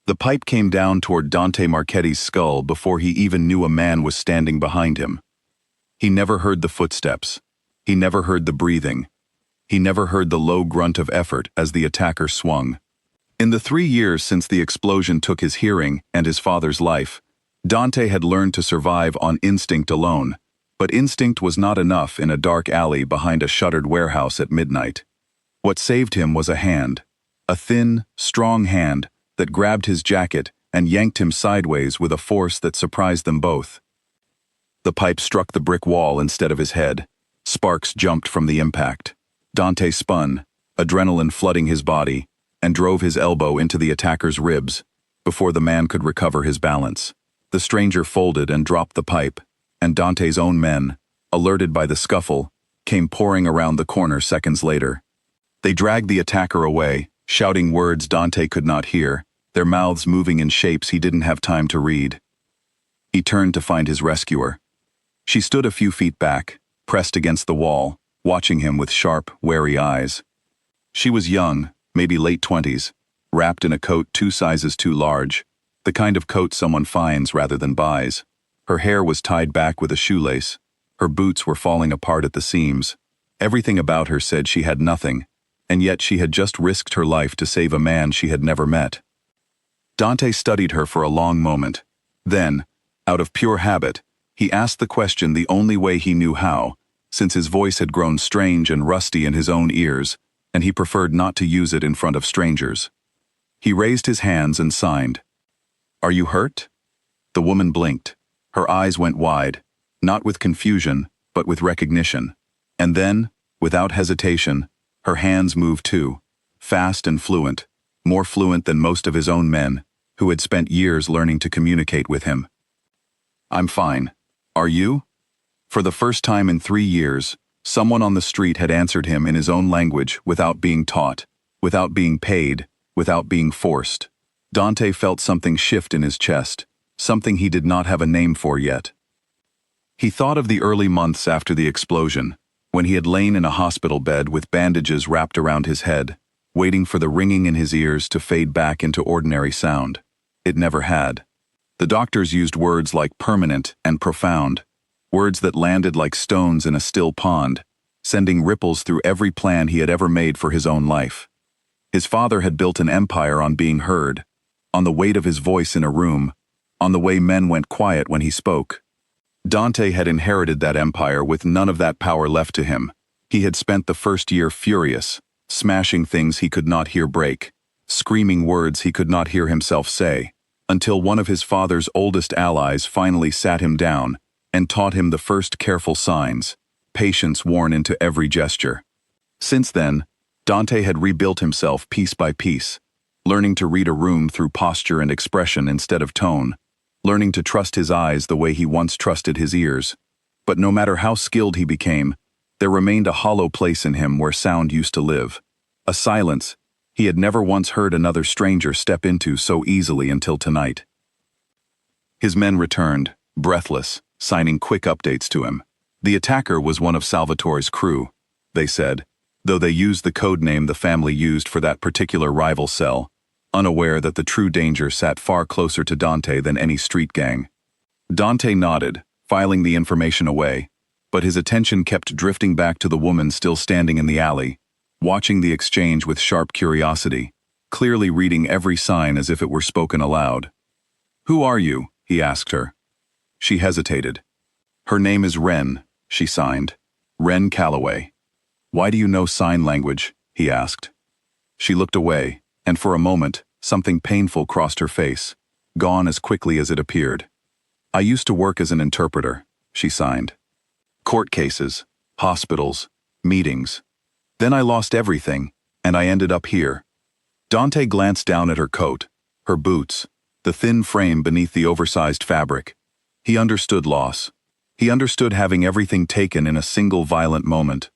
The pipe came down toward Dante Marchetti's skull before he even knew a man was standing behind him. He never heard the footsteps. He never heard the breathing. He never heard the low grunt of effort as the attacker swung. In the 3 years since the explosion took his hearing and his father's life, Dante had learned to survive on instinct alone, but instinct was not enough in a dark alley behind a shuttered warehouse at midnight. What saved him was a hand, a thin, strong hand that grabbed his jacket and yanked him sideways with a force that surprised them both. The pipe struck the brick wall instead of his head. Sparks jumped from the impact. Dante spun, adrenaline flooding his body, and drove his elbow into the attacker's ribs before the man could recover his balance. The stranger folded and dropped the pipe, and Dante's own men, alerted by the scuffle, came pouring around the corner seconds later. They dragged the attacker away, shouting words Dante could not hear, their mouths moving in shapes he didn't have time to read. He turned to find his rescuer. She stood a few feet back, pressed against the wall, watching him with sharp, wary eyes. She was young, maybe late 20s, wrapped in a coat 2 sizes too large, the kind of coat someone finds rather than buys. Her hair was tied back with a shoelace. Her boots were falling apart at the seams. Everything about her said she had nothing, and yet she had just risked her life to save a man she had never met. Dante studied her for a long moment. Then, out of pure habit, he asked the question the only way he knew how, since his voice had grown strange and rusty in his own ears, and he preferred not to use it in front of strangers. He raised his hands and signed. "Are you hurt?" The woman blinked. Her eyes went wide, not with confusion, but with recognition. And then, without hesitation, her hands moved too, fast and fluent, more fluent than most of his own men, who had spent years learning to communicate with him. "I'm fine. Are you?" For the first time in 3 years, someone on the street had answered him in his own language without being taught, without being paid, without being forced. Dante felt something shift in his chest, something he did not have a name for yet. He thought of the early months after the explosion, when he had lain in a hospital bed with bandages wrapped around his head, waiting for the ringing in his ears to fade back into ordinary sound. It never had. The doctors used words like permanent and profound, words that landed like stones in a still pond, sending ripples through every plan he had ever made for his own life. His father had built an empire on being heard, on the weight of his voice in a room, on the way men went quiet when he spoke. Dante had inherited that empire with none of that power left to him. He had spent the first year furious, smashing things he could not hear break, screaming words he could not hear himself say, until one of his father's oldest allies finally sat him down and taught him the first careful signs, patience worn into every gesture. Since then, Dante had rebuilt himself piece by piece, learning to read a room through posture and expression instead of tone, learning to trust his eyes the way he once trusted his ears. But no matter how skilled he became, there remained a hollow place in him where sound used to live, a silence he had never once heard another stranger step into so easily until tonight. His men returned, breathless, signing quick updates to him. The attacker was one of Salvatore's crew, they said, though they used the code name the family used for that particular rival cell, unaware that the true danger sat far closer to Dante than any street gang. Dante nodded, filing the information away, but his attention kept drifting back to the woman still standing in the alley, watching the exchange with sharp curiosity, clearly reading every sign as if it were spoken aloud. "Who are you?" he asked her. She hesitated. "Her name is Wren," she signed. "Wren Calloway." "Why do you know sign language?" he asked. She looked away, and for a moment, something painful crossed her face, gone as quickly as it appeared. "I used to work as an interpreter," she signed. "Court cases, hospitals, meetings. Then I lost everything, and I ended up here." Dante glanced down at her coat, her boots, the thin frame beneath the oversized fabric. He understood loss. He understood having everything taken in a single violent moment.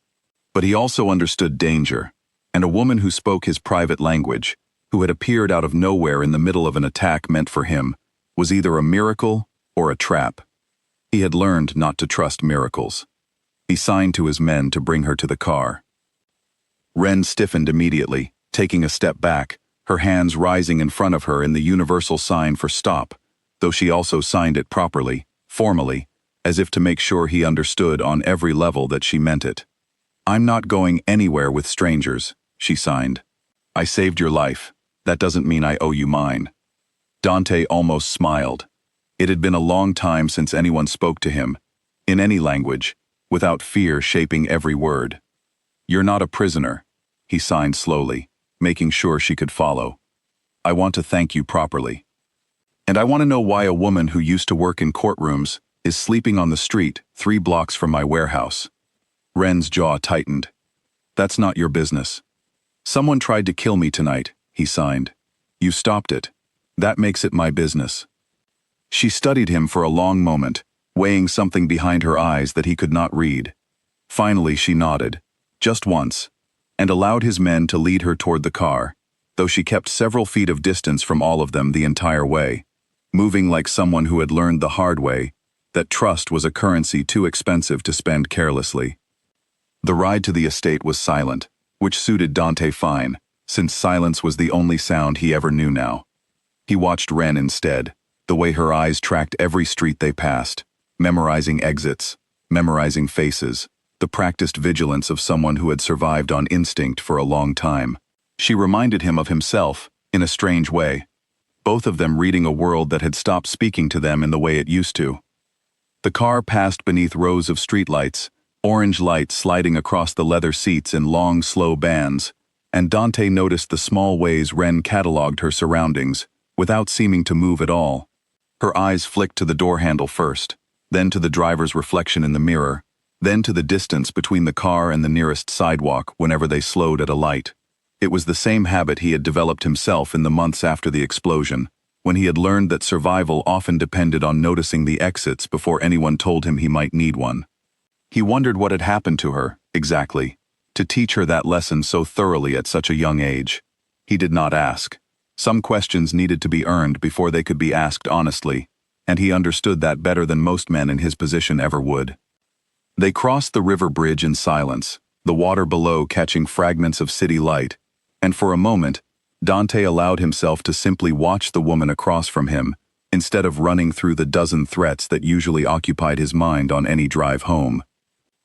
But he also understood danger, and a woman who spoke his private language, who had appeared out of nowhere in the middle of an attack meant for him, was either a miracle or a trap. He had learned not to trust miracles. He signed to his men to bring her to the car. Wren stiffened immediately, taking a step back, her hands rising in front of her in the universal sign for stop, though she also signed it properly, formally, as if to make sure he understood on every level that she meant it. "I'm not going anywhere with strangers," she signed. "I saved your life. That doesn't mean I owe you mine." Dante almost smiled. It had been a long time since anyone spoke to him, in any language, without fear shaping every word. "You're not a prisoner," he signed slowly, making sure she could follow. "I want to thank you properly. And I want to know why a woman who used to work in courtrooms is sleeping on the street 3 blocks from my warehouse." Ren's jaw tightened. "That's not your business." "Someone tried to kill me tonight," he signed. "You stopped it. That makes it my business." She studied him for a long moment, weighing something behind her eyes that he could not read. Finally she nodded, just once, and allowed his men to lead her toward the car, though she kept several feet of distance from all of them the entire way, moving like someone who had learned the hard way that trust was a currency too expensive to spend carelessly. The ride to the estate was silent, which suited Dante fine, since silence was the only sound he ever knew now. He watched Ren instead, the way her eyes tracked every street they passed, memorizing exits, memorizing faces, the practiced vigilance of someone who had survived on instinct for a long time. She reminded him of himself, in a strange way, both of them reading a world that had stopped speaking to them in the way it used to. The car passed beneath rows of streetlights, orange lights sliding across the leather seats in long, slow bands, and Dante noticed the small ways Ren catalogued her surroundings, without seeming to move at all. Her eyes flicked to the door handle first, then to the driver's reflection in the mirror, then to the distance between the car and the nearest sidewalk whenever they slowed at a light. It was the same habit he had developed himself in the months after the explosion, when he had learned that survival often depended on noticing the exits before anyone told him he might need one. He wondered what had happened to her, exactly, to teach her that lesson so thoroughly at such a young age. He did not ask. Some questions needed to be earned before they could be asked honestly, and he understood that better than most men in his position ever would. They crossed the river bridge in silence, the water below catching fragments of city light, and for a moment, Dante allowed himself to simply watch the woman across from him, instead of running through the dozen threats that usually occupied his mind on any drive home.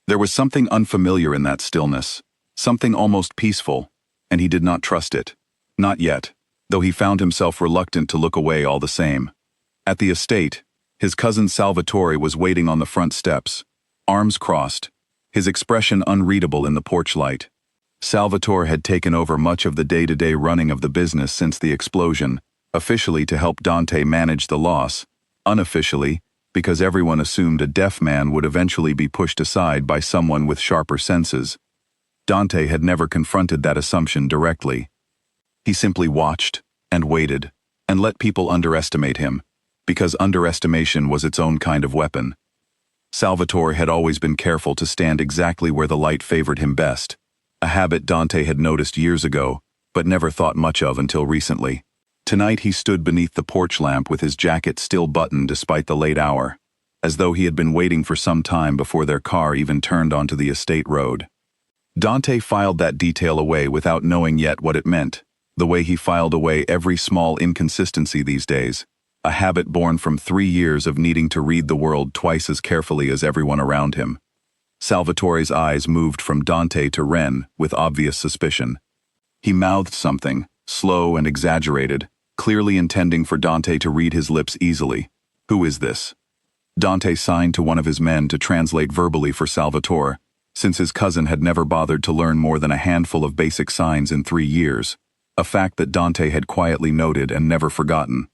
There was something unfamiliar in that stillness, something almost peaceful, and he did not trust it. Not yet, though he found himself reluctant to look away all the same. At the estate, his cousin Salvatore was waiting on the front steps, arms crossed, his expression unreadable in the porch light. Salvatore had taken over much of the day-to-day running of the business since the explosion, officially to help Dante manage the loss, unofficially because everyone assumed a deaf man would eventually be pushed aside by someone with sharper senses. Dante had never confronted that assumption directly. He simply watched and waited and let people underestimate him, because underestimation was its own kind of weapon. Salvatore had always been careful to stand exactly where the light favored him best, a habit Dante had noticed years ago, but never thought much of until recently. Tonight he stood beneath the porch lamp with his jacket still buttoned despite the late hour, as though he had been waiting for some time before their car even turned onto the estate road. Dante filed that detail away without knowing yet what it meant, the way he filed away every small inconsistency these days, a habit born from 3 years of needing to read the world twice as carefully as everyone around him. Salvatore's eyes moved from Dante to Ren with obvious suspicion. He mouthed something, slow and exaggerated, clearly intending for Dante to read his lips easily. "Who is this?" Dante signed to one of his men to translate verbally for Salvatore, since his cousin had never bothered to learn more than a handful of basic signs in 3 years, a fact that Dante had quietly noted and never forgotten.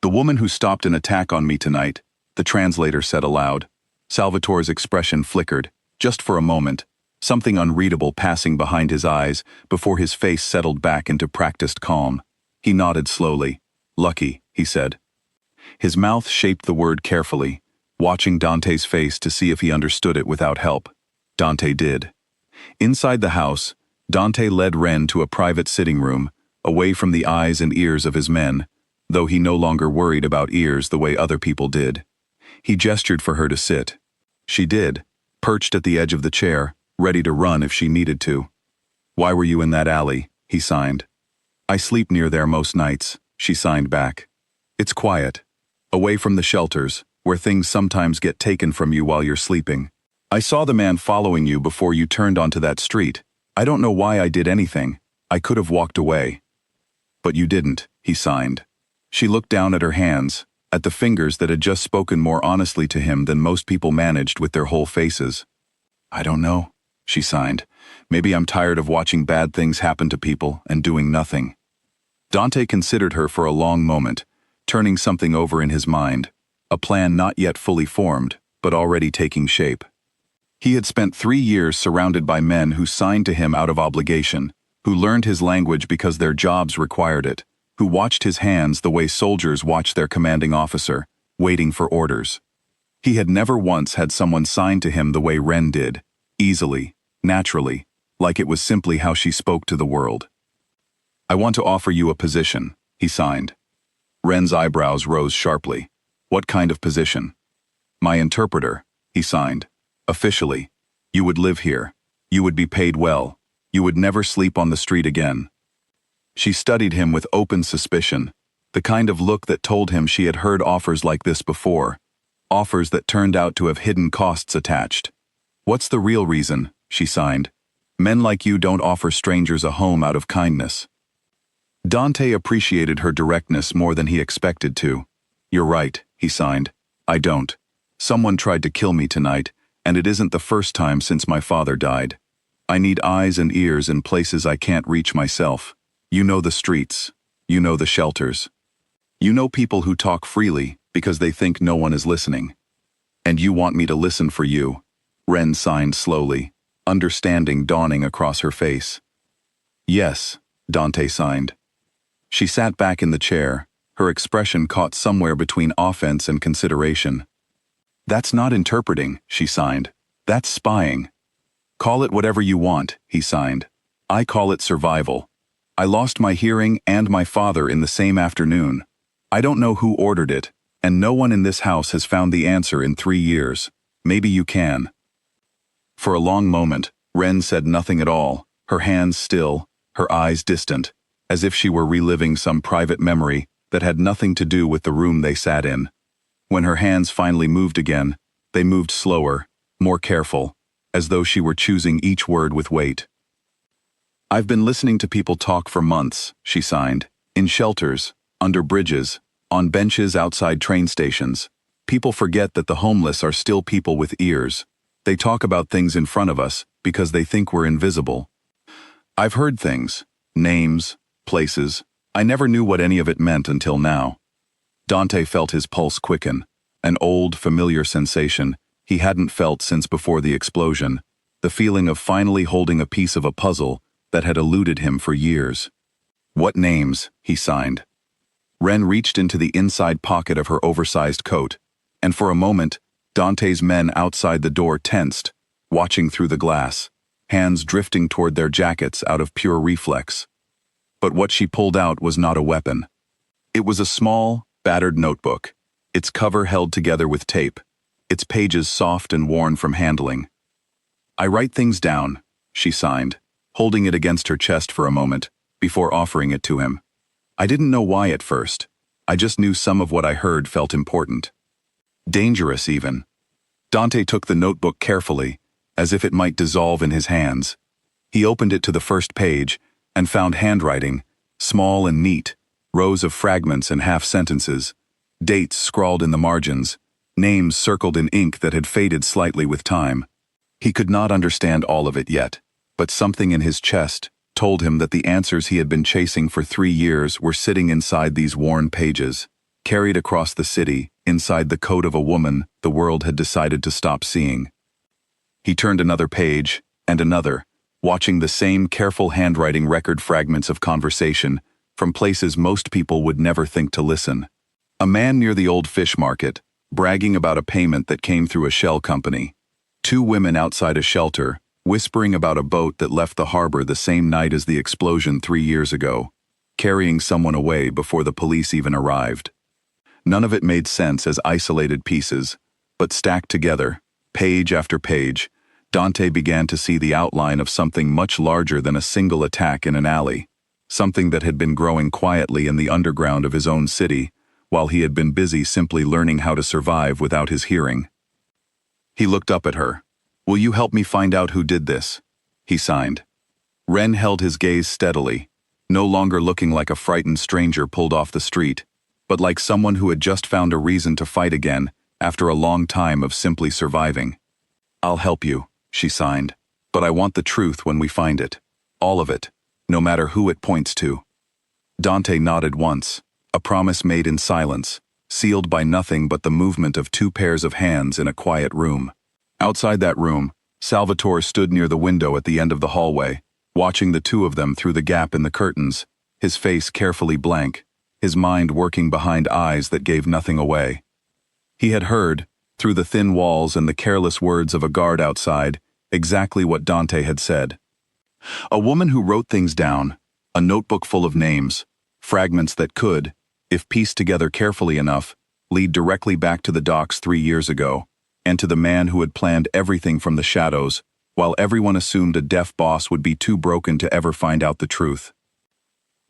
"The woman who stopped an attack on me tonight," the translator said aloud. Salvatore's expression flickered, just for a moment, something unreadable passing behind his eyes before his face settled back into practiced calm. He nodded slowly. "Lucky," he said. His mouth shaped the word carefully, watching Dante's face to see if he understood it without help. Dante did. Inside the house, Dante led Ren to a private sitting room, away from the eyes and ears of his men, though he no longer worried about ears the way other people did. He gestured for her to sit. She did, perched at the edge of the chair, ready to run if she needed to. "Why were you in that alley?" he signed. I sleep near there most nights, she signed back. It's quiet. Away from the shelters, where things sometimes get taken from you while you're sleeping. I saw the man following you before you turned onto that street. I don't know why I did anything. I could have walked away. But you didn't, he signed. She looked down at her hands, at the fingers that had just spoken more honestly to him than most people managed with their whole faces. I don't know, she signed. Maybe I'm tired of watching bad things happen to people and doing nothing. Dante considered her for a long moment, turning something over in his mind, a plan not yet fully formed, but already taking shape. He had spent 3 years surrounded by men who signed to him out of obligation, who learned his language because their jobs required it, who watched his hands the way soldiers watch their commanding officer, waiting for orders. He had never once had someone sign to him the way Ren did, easily, naturally, like it was simply how she spoke to the world. I want to offer you a position, he signed. Ren's eyebrows rose sharply. What kind of position? My interpreter, he signed. Officially. You would live here. You would be paid well. You would never sleep on the street again. She studied him with open suspicion, the kind of look that told him she had heard offers like this before, offers that turned out to have hidden costs attached. What's the real reason? She signed. Men like you don't offer strangers a home out of kindness. Dante appreciated her directness more than he expected to. You're right, he signed. I don't. Someone tried to kill me tonight, and it isn't the first time since my father died. I need eyes and ears in places I can't reach myself. You know the streets. You know the shelters. You know people who talk freely because they think no one is listening. And you want me to listen for you. Ren signed slowly, understanding dawning across her face. Yes, Dante signed. She sat back in the chair, her expression caught somewhere between offense and consideration. That's not interpreting, she signed. That's spying. Call it whatever you want, he signed. I call it survival. I lost my hearing and my father in the same afternoon. I don't know who ordered it, and no one in this house has found the answer in 3 years. Maybe you can. For a long moment, Ren said nothing at all, her hands still, her eyes distant, as if she were reliving some private memory that had nothing to do with the room they sat in. When her hands finally moved again, they moved slower, more careful, as though she were choosing each word with weight. I've been listening to people talk for months, she signed, in shelters, under bridges, on benches outside train stations. People forget that the homeless are still people with ears. They talk about things in front of us because they think we're invisible. I've heard things, names, places. I never knew what any of it meant until now. Dante felt his pulse quicken, an old, familiar sensation he hadn't felt since before the explosion, the feeling of finally holding a piece of a puzzle that had eluded him for years. What names? He signed. Ren reached into the inside pocket of her oversized coat, and for a moment, Dante's men outside the door tensed, watching through the glass, hands drifting toward their jackets out of pure reflex. But what she pulled out was not a weapon. It was a small, battered notebook, its cover held together with tape, its pages soft and worn from handling. I write things down, she signed, holding it against her chest for a moment, before offering it to him. I didn't know why at first. I just knew some of what I heard felt important. Dangerous, even. Dante took the notebook carefully, as if it might dissolve in his hands. He opened it to the first page, and found handwriting, small and neat, rows of fragments and half-sentences, dates scrawled in the margins, names circled in ink that had faded slightly with time. He could not understand all of it yet, but something in his chest told him that the answers he had been chasing for 3 years were sitting inside these worn pages, carried across the city, inside the coat of a woman the world had decided to stop seeing. He turned another page, and another, watching the same careful handwriting record fragments of conversation from places most people would never think to listen. A man near the old fish market, bragging about a payment that came through a shell company. 2 women outside a shelter, whispering about a boat that left the harbor the same night as the explosion 3 years ago, carrying someone away before the police even arrived. None of it made sense as isolated pieces, but stacked together, page after page, Dante began to see the outline of something much larger than a single attack in an alley, something that had been growing quietly in the underground of his own city, while he had been busy simply learning how to survive without his hearing. He looked up at her. "Will you help me find out who did this?" he signed. Ren held his gaze steadily, no longer looking like a frightened stranger pulled off the street, but like someone who had just found a reason to fight again after a long time of simply surviving. "I'll help you," she signed, "but I want the truth when we find it. All of it, no matter who it points to." Dante nodded once, a promise made in silence, sealed by nothing but the movement of two pairs of hands in a quiet room. Outside that room, Salvatore stood near the window at the end of the hallway, watching the two of them through the gap in the curtains, his face carefully blank, his mind working behind eyes that gave nothing away. He had heard, through the thin walls and the careless words of a guard outside, exactly what Dante had said. A woman who wrote things down, a notebook full of names, fragments that could, if pieced together carefully enough, lead directly back to the docks 3 years ago, and to the man who had planned everything from the shadows, while everyone assumed a deaf boss would be too broken to ever find out the truth.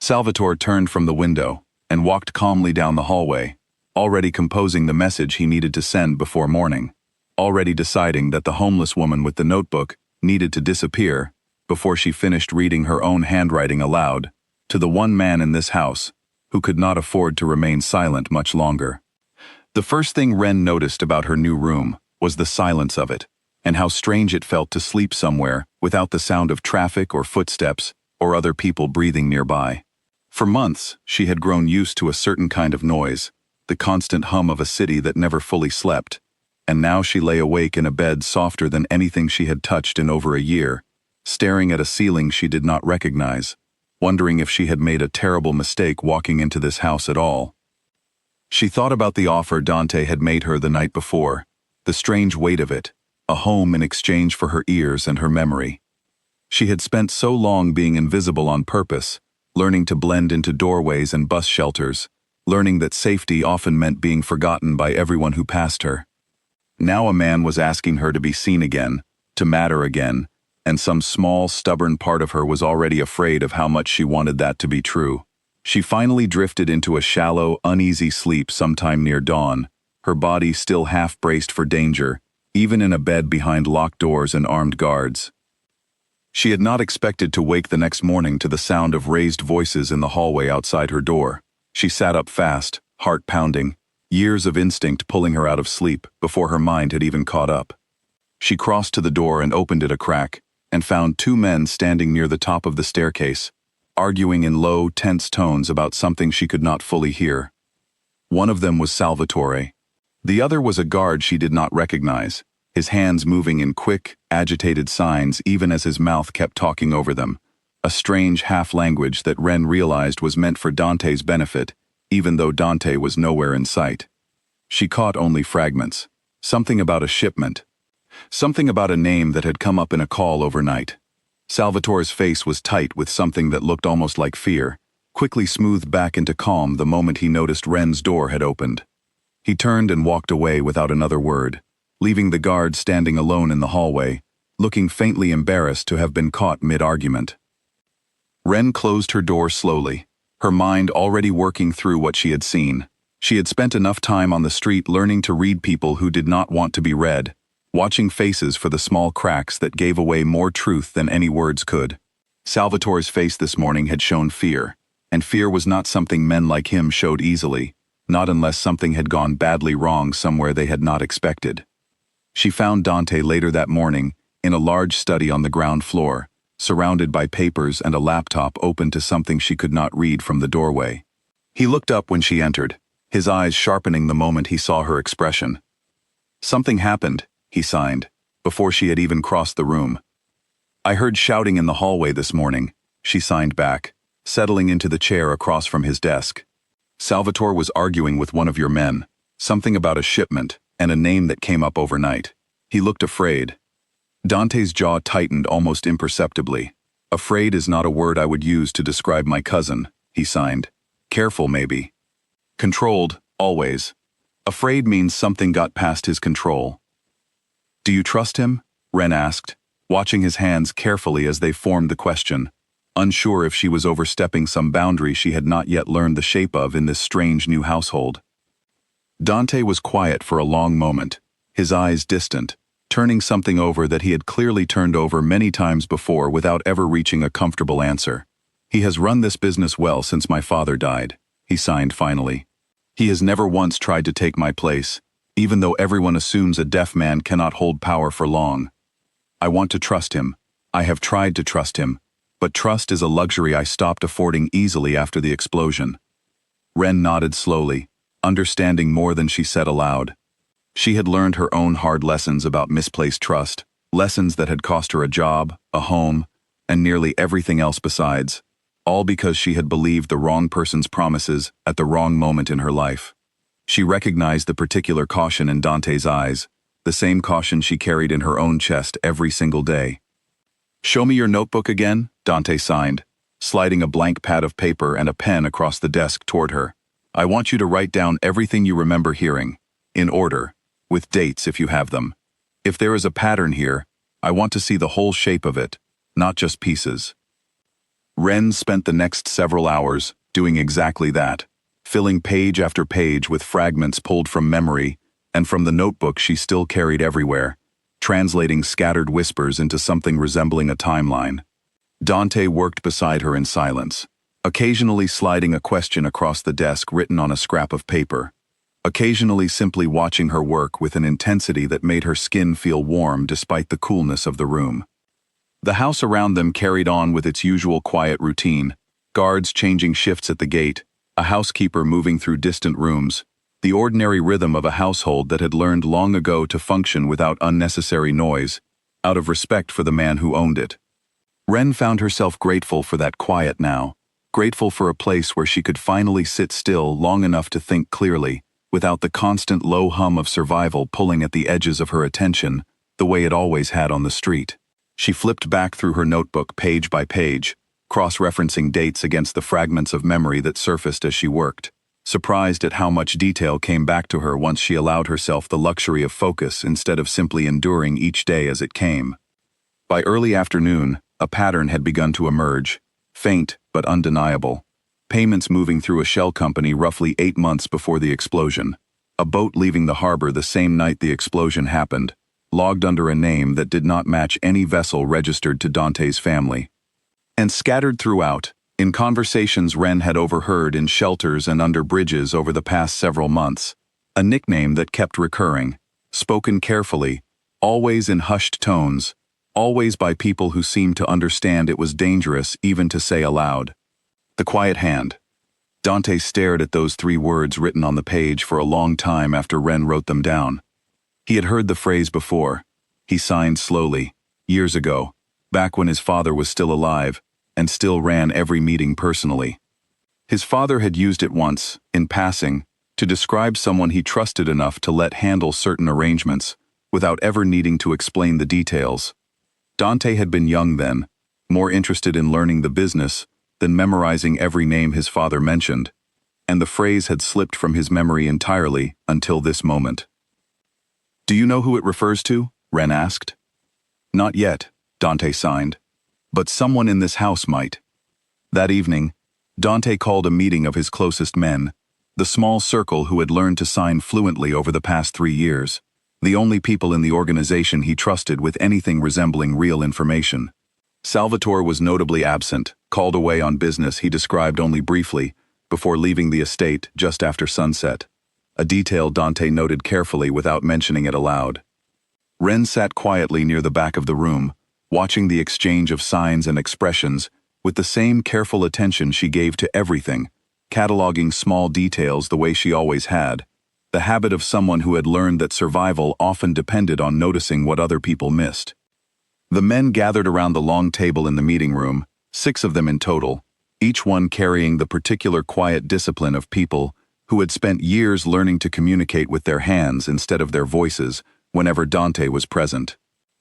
Salvatore turned from the window and walked calmly down the hallway, already composing the message he needed to send before morning, already deciding that the homeless woman with the notebook needed to disappear before she finished reading her own handwriting aloud to the one man in this house who could not afford to remain silent much longer. The first thing Ren noticed about her new room was the silence of it, and how strange it felt to sleep somewhere without the sound of traffic or footsteps or other people breathing nearby. For months, she had grown used to a certain kind of noise, the constant hum of a city that never fully slept, and now she lay awake in a bed softer than anything she had touched in over a year, staring at a ceiling she did not recognize, wondering if she had made a terrible mistake walking into this house at all. She thought about the offer Dante had made her the night before, the strange weight of it, a home in exchange for her ears and her memory. She had spent so long being invisible on purpose, learning to blend into doorways and bus shelters, learning that safety often meant being forgotten by everyone who passed her. Now a man was asking her to be seen again, to matter again, and some small, stubborn part of her was already afraid of how much she wanted that to be true. She finally drifted into a shallow, uneasy sleep sometime near dawn, her body still half braced for danger, even in a bed behind locked doors and armed guards. She had not expected to wake the next morning to the sound of raised voices in the hallway outside her door. She sat up fast, heart pounding, years of instinct pulling her out of sleep before her mind had even caught up. She crossed to the door and opened it a crack, and found two men standing near the top of the staircase, arguing in low, tense tones about something she could not fully hear. One of them was Salvatore. The other was a guard she did not recognize, his hands moving in quick, agitated signs even as his mouth kept talking over them, a strange half-language that Ren realized was meant for Dante's benefit, even though Dante was nowhere in sight. She caught only fragments. Something about a shipment. Something about a name that had come up in a call overnight. Salvatore's face was tight with something that looked almost like fear, quickly smoothed back into calm the moment he noticed Ren's door had opened. He turned and walked away without another word, leaving the guard standing alone in the hallway, looking faintly embarrassed to have been caught mid-argument. Ren closed her door slowly, her mind already working through what she had seen. She had spent enough time on the street learning to read people who did not want to be read, watching faces for the small cracks that gave away more truth than any words could. Salvatore's face this morning had shown fear, and fear was not something men like him showed easily, not unless something had gone badly wrong somewhere they had not expected. She found Dante later that morning in a large study on the ground floor, surrounded by papers and a laptop open to something she could not read from the doorway. He looked up when she entered, his eyes sharpening the moment he saw her expression. "Something happened," he signed, before she had even crossed the room. "I heard shouting in the hallway this morning," she signed back, settling into the chair across from his desk. "Salvatore was arguing with one of your men, something about a shipment and a name that came up overnight. He looked afraid." Dante's jaw tightened almost imperceptibly. "Afraid is not a word I would use to describe my cousin," he signed. "Careful, maybe. Controlled, always. Afraid means something got past his control." "Do you trust him?" Ren asked, watching his hands carefully as they formed the question. unsure if she was overstepping some boundary she had not yet learned the shape of in this strange new household. Dante was quiet for a long moment, his eyes distant, turning something over that he had clearly turned over many times before without ever reaching a comfortable answer. "He has run this business well since my father died," he signed finally. "He has never once tried to take my place, even though everyone assumes a deaf man cannot hold power for long. I want to trust him. I have tried to trust him, but trust is a luxury I stopped affording easily after the explosion." Ren nodded slowly, understanding more than she said aloud. She had learned her own hard lessons about misplaced trust, lessons that had cost her a job, a home, and nearly everything else besides, all because she had believed the wrong person's promises at the wrong moment in her life. She recognized the particular caution in Dante's eyes, the same caution she carried in her own chest every single day. "Show me your notebook again," Dante signed, sliding a blank pad of paper and a pen across the desk toward her. "I want you to write down everything you remember hearing, in order, with dates if you have them. If there is a pattern here, I want to see the whole shape of it, not just pieces." Ren spent the next several hours doing exactly that, filling page after page with fragments pulled from memory and from the notebook she still carried everywhere, translating scattered whispers into something resembling a timeline. Dante worked beside her in silence, occasionally sliding a question across the desk written on a scrap of paper, occasionally simply watching her work with an intensity that made her skin feel warm despite the coolness of the room. The house around them carried on with its usual quiet routine, guards changing shifts at the gate, a housekeeper moving through distant rooms, the ordinary rhythm of a household that had learned long ago to function without unnecessary noise, out of respect for the man who owned it. Ren found herself grateful for that quiet now, grateful for a place where she could finally sit still long enough to think clearly, without the constant low hum of survival pulling at the edges of her attention, the way it always had on the street. She flipped back through her notebook page by page, cross-referencing dates against the fragments of memory that surfaced as she worked, surprised at how much detail came back to her once she allowed herself the luxury of focus instead of simply enduring each day as it came. By early afternoon, a pattern had begun to emerge, faint but undeniable. Payments moving through a shell company roughly 8 months before the explosion. A boat leaving the harbor the same night the explosion happened, logged under a name that did not match any vessel registered to Dante's family. And scattered throughout, in conversations Ren had overheard in shelters and under bridges over the past several months, a nickname that kept recurring, spoken carefully, always in hushed tones, always by people who seemed to understand it was dangerous even to say aloud. The quiet hand. Dante stared at those 3 words written on the page for a long time after Ren wrote them down. He had heard the phrase before. He signed slowly, years ago, back when his father was still alive, and still ran every meeting personally. His father had used it once, in passing, to describe someone he trusted enough to let handle certain arrangements, without ever needing to explain the details. Dante had been young then, more interested in learning the business than memorizing every name his father mentioned, and the phrase had slipped from his memory entirely until this moment. "Do you know who it refers to?" Ren asked. "Not yet," Dante signed. "But someone in this house might." That evening, Dante called a meeting of his closest men, the small circle who had learned to sign fluently over the past 3 years, the only people in the organization he trusted with anything resembling real information. Salvatore was notably absent, called away on business he described only briefly, before leaving the estate just after sunset, a detail Dante noted carefully without mentioning it aloud. Ren sat quietly near the back of the room, watching the exchange of signs and expressions with the same careful attention she gave to everything, cataloging small details the way she always had, the habit of someone who had learned that survival often depended on noticing what other people missed. The men gathered around the long table in the meeting room, 6 of them in total, each one carrying the particular quiet discipline of people who had spent years learning to communicate with their hands instead of their voices whenever Dante was present.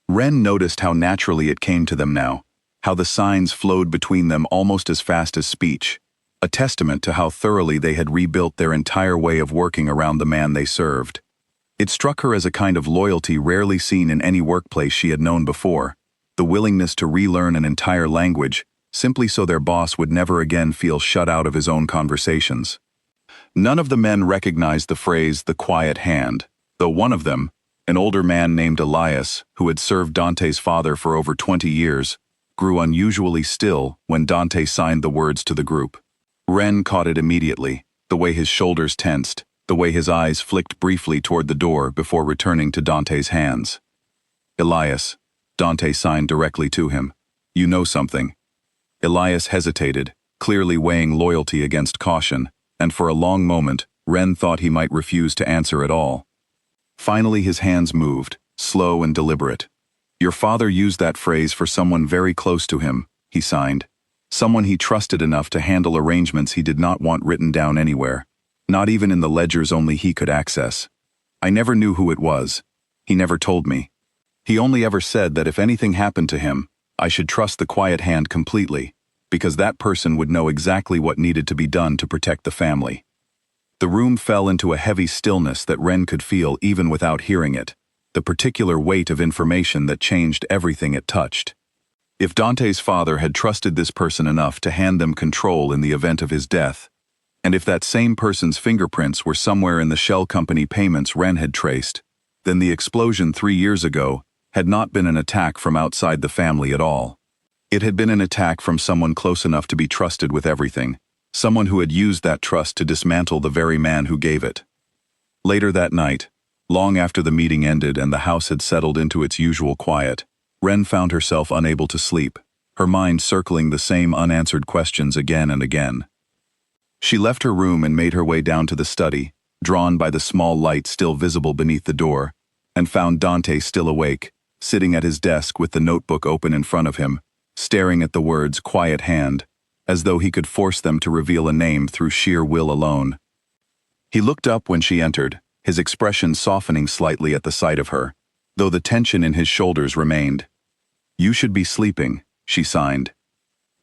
Ren noticed how naturally it came to them now, how the signs flowed between them almost as fast as speech, a testament to how thoroughly they had rebuilt their entire way of working around the man they served. It struck her as a kind of loyalty rarely seen in any workplace she had known before, the willingness to relearn an entire language simply so their boss would never again feel shut out of his own conversations. None of the men recognized the phrase, the quiet hand, though one of them, an older man named Elias, who had served Dante's father for over 20 years, grew unusually still when Dante signed the words to the group. Ren caught it immediately, the way his shoulders tensed, the way his eyes flicked briefly toward the door before returning to Dante's hands. Elias, Dante signed directly to him. You know something. Elias hesitated, clearly weighing loyalty against caution, and for a long moment, Ren thought he might refuse to answer at all. Finally his hands moved, slow and deliberate. Your father used that phrase for someone very close to him, he signed. Someone he trusted enough to handle arrangements he did not want written down anywhere, not even in the ledgers only he could access. I never knew who it was. He never told me. He only ever said that if anything happened to him, I should trust the quiet hand completely, because that person would know exactly what needed to be done to protect the family. The room fell into a heavy stillness that Ren could feel even without hearing it, the particular weight of information that changed everything it touched. If Dante's father had trusted this person enough to hand them control in the event of his death, and if that same person's fingerprints were somewhere in the shell company payments Ren had traced, then the explosion 3 years ago had not been an attack from outside the family at all. It had been an attack from someone close enough to be trusted with everything, someone who had used that trust to dismantle the very man who gave it. Later that night, long after the meeting ended and the house had settled into its usual quiet, Ren found herself unable to sleep, her mind circling the same unanswered questions again and again. She left her room and made her way down to the study, drawn by the small light still visible beneath the door, and found Dante still awake, sitting at his desk with the notebook open in front of him, staring at the words quiet hand, as though he could force them to reveal a name through sheer will alone. He looked up when she entered, his expression softening slightly at the sight of her, though the tension in his shoulders remained. You should be sleeping, she signed.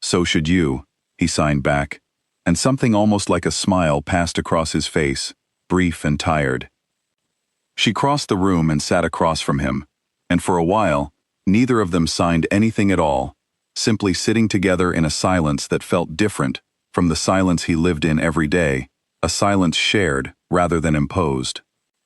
So should you, he signed back, and something almost like a smile passed across his face, brief and tired. She crossed the room and sat across from him, and for a while, neither of them signed anything at all, simply sitting together in a silence that felt different from the silence he lived in every day, a silence shared rather than imposed.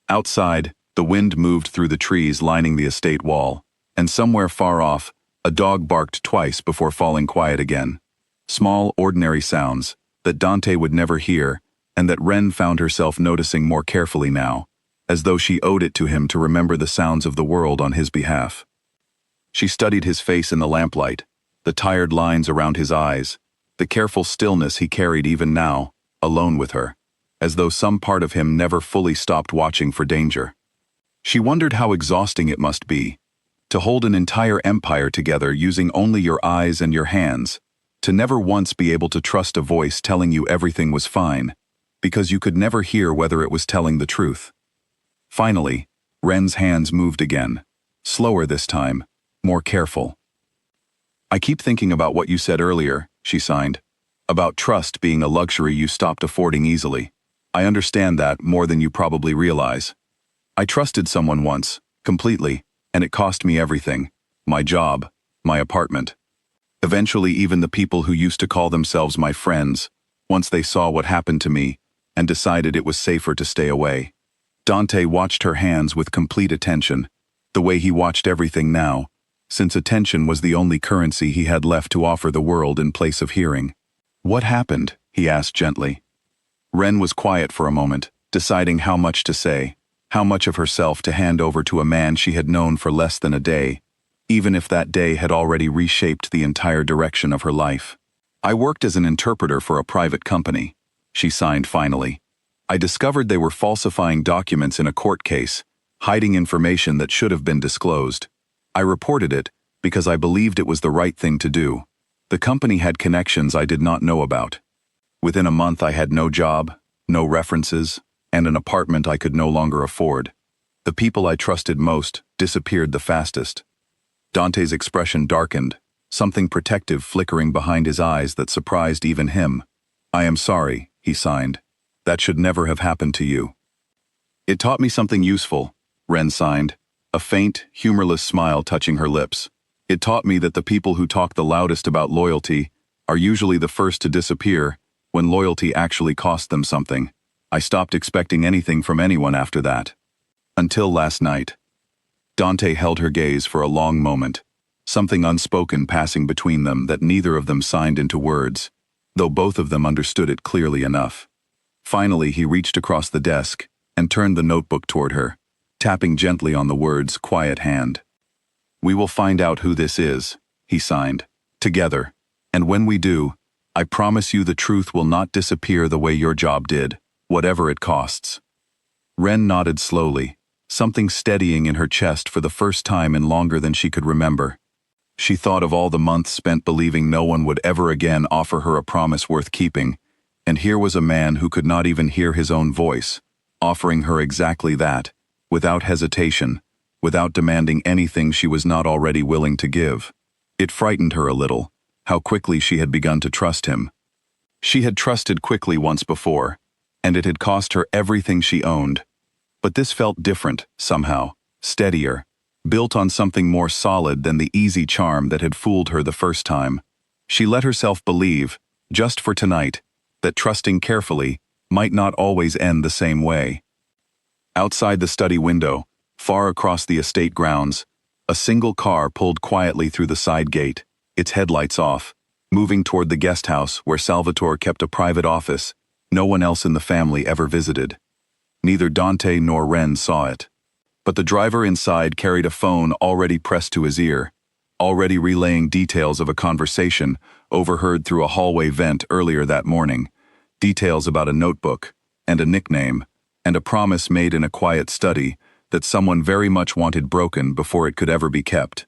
Outside, the wind moved through the trees lining the estate wall, and somewhere far off, a dog barked twice before falling quiet again. Small, ordinary sounds that Dante would never hear, and that Ren found herself noticing more carefully now, as though she owed it to him to remember the sounds of the world on his behalf. She studied his face in the lamplight, the tired lines around his eyes, the careful stillness he carried even now, alone with her, as though some part of him never fully stopped watching for danger. She wondered how exhausting it must be, to hold an entire empire together using only your eyes and your hands, to never once be able to trust a voice telling you everything was fine, because you could never hear whether it was telling the truth. Finally, Ren's hands moved again, slower this time, more careful. I keep thinking about what you said earlier, she signed, about trust being a luxury you stopped affording easily. I understand that more than you probably realize. I trusted someone once, completely, and it cost me everything, my job, my apartment. Eventually even the people who used to call themselves my friends, once they saw what happened to me, and decided it was safer to stay away. Dante watched her hands with complete attention, the way he watched everything now, since attention was the only currency he had left to offer the world in place of hearing. What happened? He asked gently. Ren was quiet for a moment, deciding how much to say, how much of herself to hand over to a man she had known for less than a day, even if that day had already reshaped the entire direction of her life. I worked as an interpreter for a private company, she signed finally. I discovered they were falsifying documents in a court case, hiding information that should have been disclosed. I reported it because I believed it was the right thing to do. The company had connections I did not know about. Within a month I had no job, no references, and an apartment I could no longer afford. The people I trusted most disappeared the fastest. Dante's expression darkened, something protective flickering behind his eyes that surprised even him. I am sorry, he signed. That should never have happened to you. It taught me something useful, Ren signed, a faint, humorless smile touching her lips. It taught me that the people who talk the loudest about loyalty are usually the first to disappear when loyalty actually cost them something. I stopped expecting anything from anyone after that. Until last night. Dante held her gaze for a long moment, something unspoken passing between them that neither of them signed into words, though both of them understood it clearly enough. Finally, he reached across the desk and turned the notebook toward her, tapping gently on the words, "Quiet hand." "We will find out who this is," he signed, "together. And when we do, I promise you the truth will not disappear the way your job did, whatever it costs." Ren nodded slowly, something steadying in her chest for the first time in longer than she could remember. She thought of all the months spent believing no one would ever again offer her a promise worth keeping, and here was a man who could not even hear his own voice, offering her exactly that, without hesitation, without demanding anything she was not already willing to give. It frightened her a little, how quickly she had begun to trust him. She had trusted quickly once before, and it had cost her everything she owned. But this felt different, somehow, steadier, built on something more solid than the easy charm that had fooled her the first time. She let herself believe, just for tonight, that trusting carefully might not always end the same way. Outside the study window, far across the estate grounds, a single car pulled quietly through the side gate, its headlights off, moving toward the guest house where Salvatore kept a private office no one else in the family ever visited. Neither Dante nor Ren saw it. But the driver inside carried a phone already pressed to his ear, already relaying details of a conversation overheard through a hallway vent earlier that morning, details about a notebook, and a nickname, and a promise made in a quiet study that someone very much wanted broken before it could ever be kept.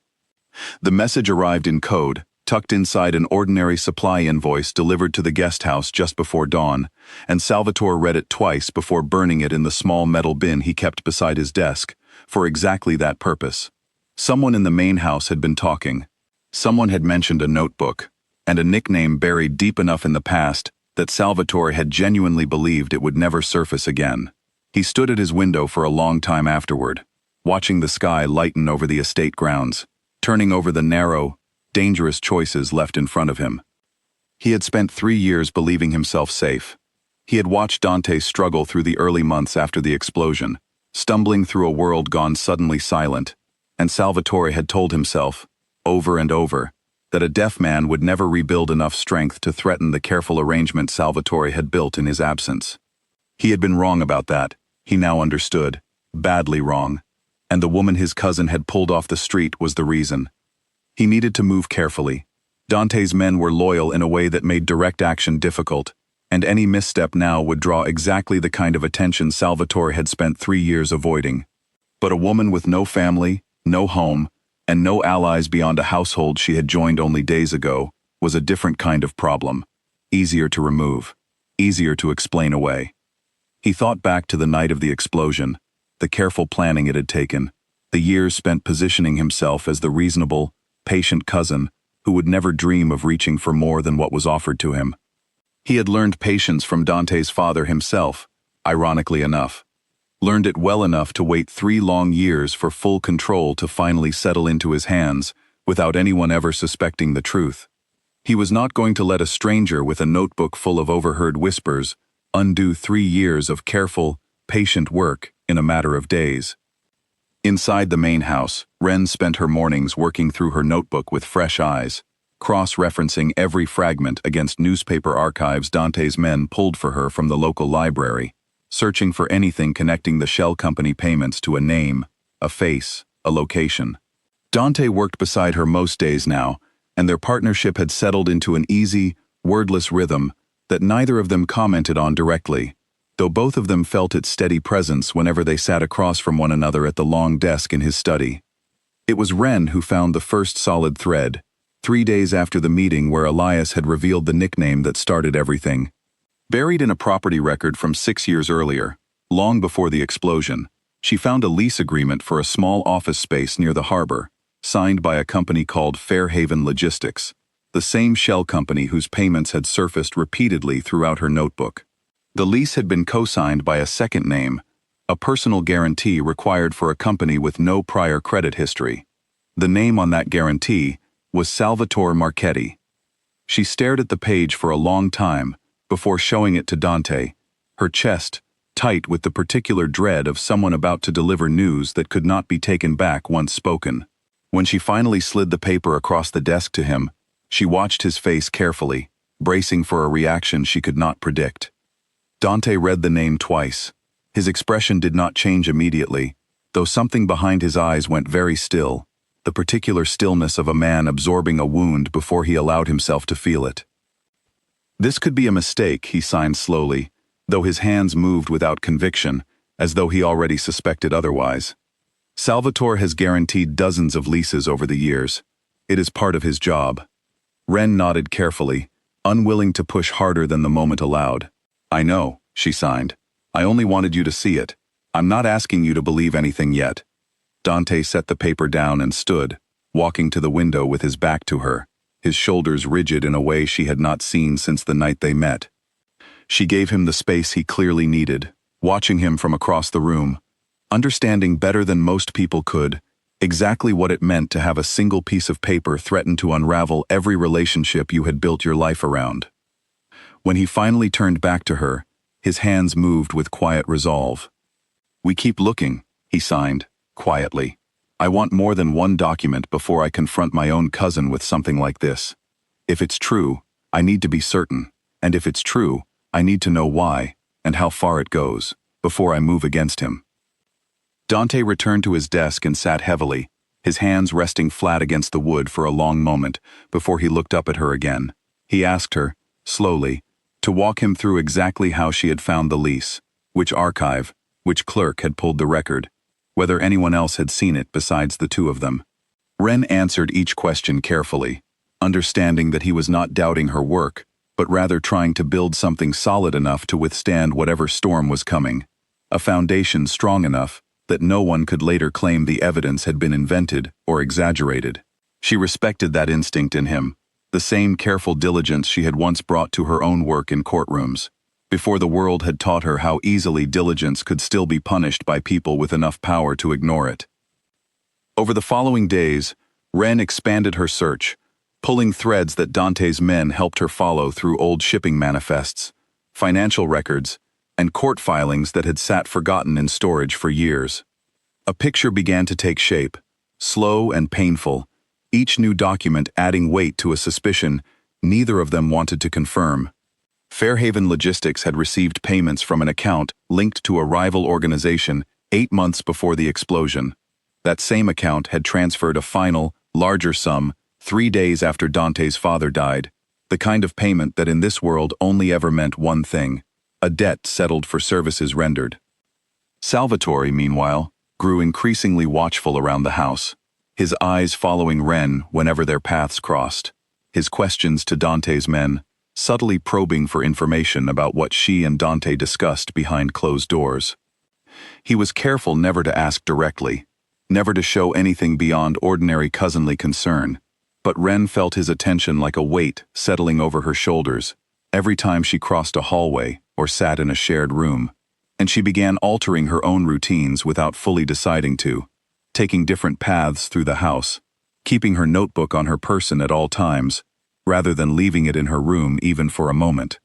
The message arrived in code, tucked inside an ordinary supply invoice delivered to the guest house just before dawn, and Salvatore read it twice before burning it in the small metal bin he kept beside his desk, for exactly that purpose. Someone in the main house had been talking. Someone had mentioned a notebook, and a nickname buried deep enough in the past that Salvatore had genuinely believed it would never surface again. He stood at his window for a long time afterward, watching the sky lighten over the estate grounds, turning over the narrow, dangerous choices left in front of him. He had spent 3 years believing himself safe. He had watched Dante struggle through the early months after the explosion, stumbling through a world gone suddenly silent, and Salvatore had told himself, over and over, that a deaf man would never rebuild enough strength to threaten the careful arrangement Salvatore had built in his absence. He had been wrong about that, he now understood, badly wrong, and the woman his cousin had pulled off the street was the reason. He needed to move carefully. Dante's men were loyal in a way that made direct action difficult, and any misstep now would draw exactly the kind of attention Salvatore had spent 3 years avoiding. But a woman with no family, no home, and no allies beyond a household she had joined only days ago was a different kind of problem, easier to remove, easier to explain away. He thought back to the night of the explosion, the careful planning it had taken, the years spent positioning himself as the reasonable, patient cousin who would never dream of reaching for more than what was offered to him. He had learned patience from Dante's father himself, ironically enough. Learned it well enough to wait 3 long years for full control to finally settle into his hands without anyone ever suspecting the truth. He was not going to let a stranger with a notebook full of overheard whispers undo 3 years of careful, patient work in a matter of days. Inside the main house, Ren spent her mornings working through her notebook with fresh eyes, cross-referencing every fragment against newspaper archives Dante's men pulled for her from the local library, searching for anything connecting the shell company payments to a name, a face, a location. Dante worked beside her most days now, and their partnership had settled into an easy, wordless rhythm that neither of them commented on directly, though both of them felt its steady presence whenever they sat across from one another at the long desk in his study. It was Ren who found the first solid thread, 3 days after the meeting where Elias had revealed the nickname that started everything. Buried in a property record from 6 years earlier, long before the explosion, she found a lease agreement for a small office space near the harbor, signed by a company called Fairhaven Logistics, the same shell company whose payments had surfaced repeatedly throughout her notebook. The lease had been co-signed by a second name, a personal guarantee required for a company with no prior credit history. The name on that guarantee was Salvatore Marchetti. She stared at the page for a long time before showing it to Dante, her chest tight with the particular dread of someone about to deliver news that could not be taken back once spoken. When she finally slid the paper across the desk to him, she watched his face carefully, bracing for a reaction she could not predict. Dante read the name twice. His expression did not change immediately, though something behind his eyes went very still, the particular stillness of a man absorbing a wound before he allowed himself to feel it. This could be a mistake, he signed slowly, though his hands moved without conviction, as though he already suspected otherwise. Salvatore has guaranteed dozens of leases over the years. It is part of his job. Ren nodded carefully, unwilling to push harder than the moment allowed. I know, she signed. I only wanted you to see it. I'm not asking you to believe anything yet. Dante set the paper down and stood, walking to the window with his back to her, his shoulders rigid in a way she had not seen since the night they met. She gave him the space he clearly needed, watching him from across the room, understanding better than most people could exactly what it meant to have a single piece of paper threaten to unravel every relationship you had built your life around. When he finally turned back to her, his hands moved with quiet resolve. We keep looking, he signed, quietly. I want more than one document before I confront my own cousin with something like this. If it's true, I need to be certain, and if it's true, I need to know why, and how far it goes, before I move against him. Dante returned to his desk and sat heavily, his hands resting flat against the wood for a long moment before he looked up at her again. He asked her, slowly, to walk him through exactly how she had found the lease, which archive, which clerk had pulled the record, whether anyone else had seen it besides the two of them. Ren answered each question carefully, understanding that he was not doubting her work, but rather trying to build something solid enough to withstand whatever storm was coming, a foundation strong enough that no one could later claim the evidence had been invented or exaggerated. She respected that instinct in him, the same careful diligence she had once brought to her own work in courtrooms, before the world had taught her how easily diligence could still be punished by people with enough power to ignore it. Over the following days, Ren expanded her search, pulling threads that Dante's men helped her follow through old shipping manifests, financial records, and court filings that had sat forgotten in storage for years. A picture began to take shape, slow and painful, each new document adding weight to a suspicion neither of them wanted to confirm. Fairhaven Logistics had received payments from an account linked to a rival organization 8 months before the explosion. That same account had transferred a final, larger sum 3 days after Dante's father died, the kind of payment that in this world only ever meant one thing: a debt settled for services rendered. Salvatore, meanwhile, grew increasingly watchful around the house, his eyes following Ren whenever their paths crossed, his questions to Dante's men, subtly probing for information about what she and Dante discussed behind closed doors. He was careful never to ask directly, never to show anything beyond ordinary cousinly concern, but Ren felt his attention like a weight settling over her shoulders every time she crossed a hallway or sat in a shared room, and she began altering her own routines without fully deciding to, taking different paths through the house, keeping her notebook on her person at all times, rather than leaving it in her room even for a moment.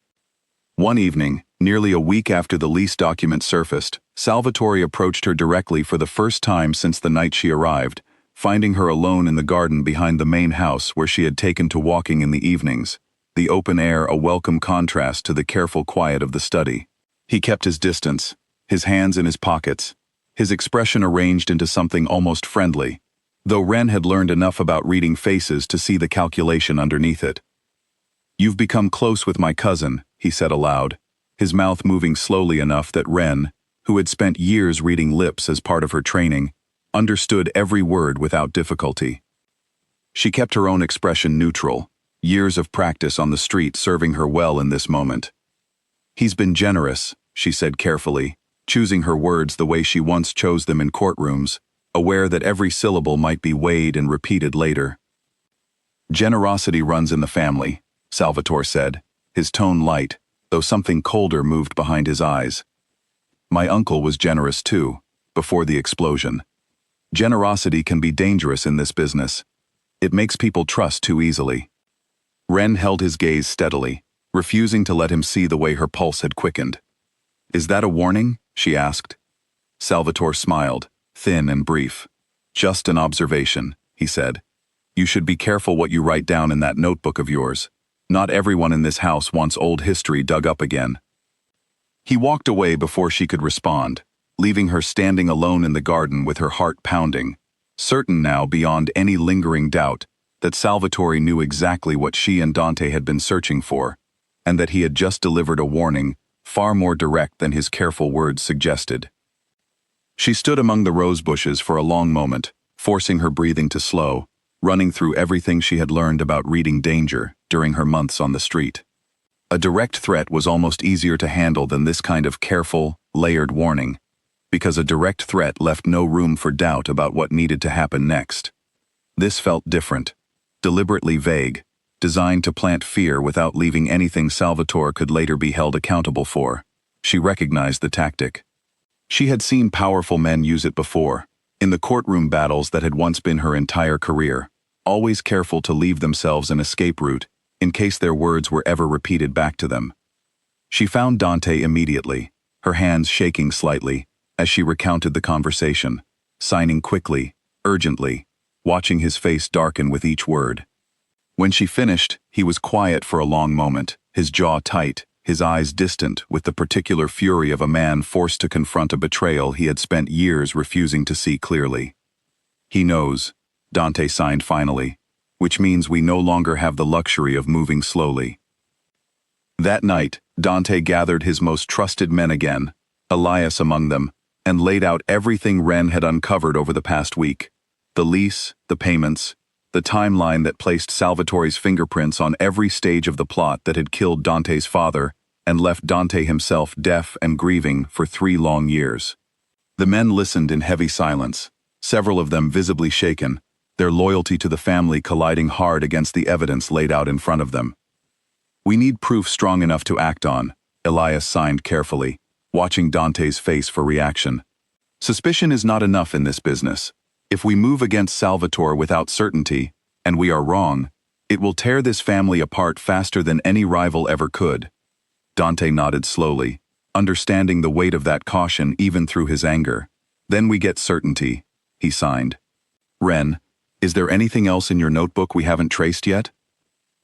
One evening, nearly a week after the lease document surfaced, Salvatore approached her directly for the first time since the night she arrived, finding her alone in the garden behind the main house where she had taken to walking in the evenings, the open air a welcome contrast to the careful quiet of the study. He kept his distance, his hands in his pockets, his expression arranged into something almost friendly, though Ren had learned enough about reading faces to see the calculation underneath it. "You've become close with my cousin," he said aloud, his mouth moving slowly enough that Ren, who had spent years reading lips as part of her training, understood every word without difficulty. She kept her own expression neutral, years of practice on the street serving her well in this moment. "He's been generous," she said carefully, choosing her words the way she once chose them in courtrooms, aware that every syllable might be weighed and repeated later. "Generosity runs in the family," Salvatore said, his tone light, though something colder moved behind his eyes. "My uncle was generous too, before the explosion. Generosity can be dangerous in this business. It makes people trust too easily." Ren held his gaze steadily, refusing to let him see the way her pulse had quickened. "Is that a warning?" she asked. Salvatore smiled, thin and brief. "Just an observation," he said. "You should be careful what you write down in that notebook of yours. Not everyone in this house wants old history dug up again." He walked away before she could respond, leaving her standing alone in the garden with her heart pounding, certain now beyond any lingering doubt that Salvatore knew exactly what she and Dante had been searching for, and that he had just delivered a warning far more direct than his careful words suggested. She stood among the rose bushes for a long moment, forcing her breathing to slow, running through everything she had learned about reading danger during her months on the street. A direct threat was almost easier to handle than this kind of careful, layered warning, because a direct threat left no room for doubt about what needed to happen next. This felt different, deliberately vague, designed to plant fear without leaving anything Salvatore could later be held accountable for. She recognized the tactic. She had seen powerful men use it before, in the courtroom battles that had once been her entire career, always careful to leave themselves an escape route in case their words were ever repeated back to them. She found Dante immediately, her hands shaking slightly, as she recounted the conversation, signing quickly, urgently, watching his face darken with each word. When she finished, he was quiet for a long moment, his jaw tight, his eyes distant with the particular fury of a man forced to confront a betrayal he had spent years refusing to see clearly. "He knows," Dante signed finally, "which means we no longer have the luxury of moving slowly." That night, Dante gathered his most trusted men again, Elias among them, and laid out everything Ren had uncovered over the past week. The lease, the payments, the timeline that placed Salvatore's fingerprints on every stage of the plot that had killed Dante's father and left Dante himself deaf and grieving for 3 long years. The men listened in heavy silence, several of them visibly shaken, their loyalty to the family colliding hard against the evidence laid out in front of them. "We need proof strong enough to act on," Elias signed carefully, watching Dante's face for reaction. "Suspicion is not enough in this business. If we move against Salvatore without certainty, and we are wrong, it will tear this family apart faster than any rival ever could." Dante nodded slowly, understanding the weight of that caution even through his anger. "Then we get certainty," he signed. "Ren, is there anything else in your notebook we haven't traced yet?"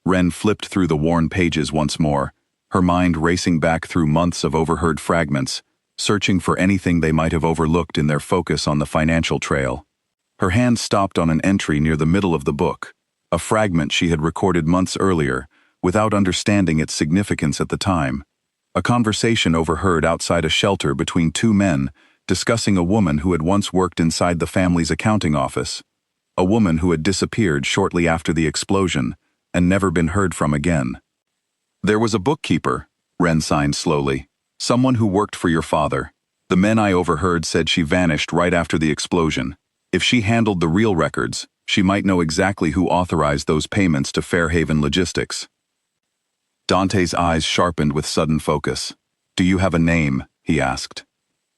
Ren flipped through the worn pages once more, her mind racing back through months of overheard fragments, searching for anything they might have overlooked in their focus on the financial trail. Her hand stopped on an entry near the middle of the book, a fragment she had recorded months earlier, without understanding its significance at the time. A conversation overheard outside a shelter between 2 men discussing a woman who had once worked inside the family's accounting office, a woman who had disappeared shortly after the explosion and never been heard from again. "There was a bookkeeper," Ren signed slowly, "someone who worked for your father. The men I overheard said she vanished right after the explosion. If she handled the real records, she might know exactly who authorized those payments to Fairhaven Logistics." Dante's eyes sharpened with sudden focus. "Do you have a name?" he asked.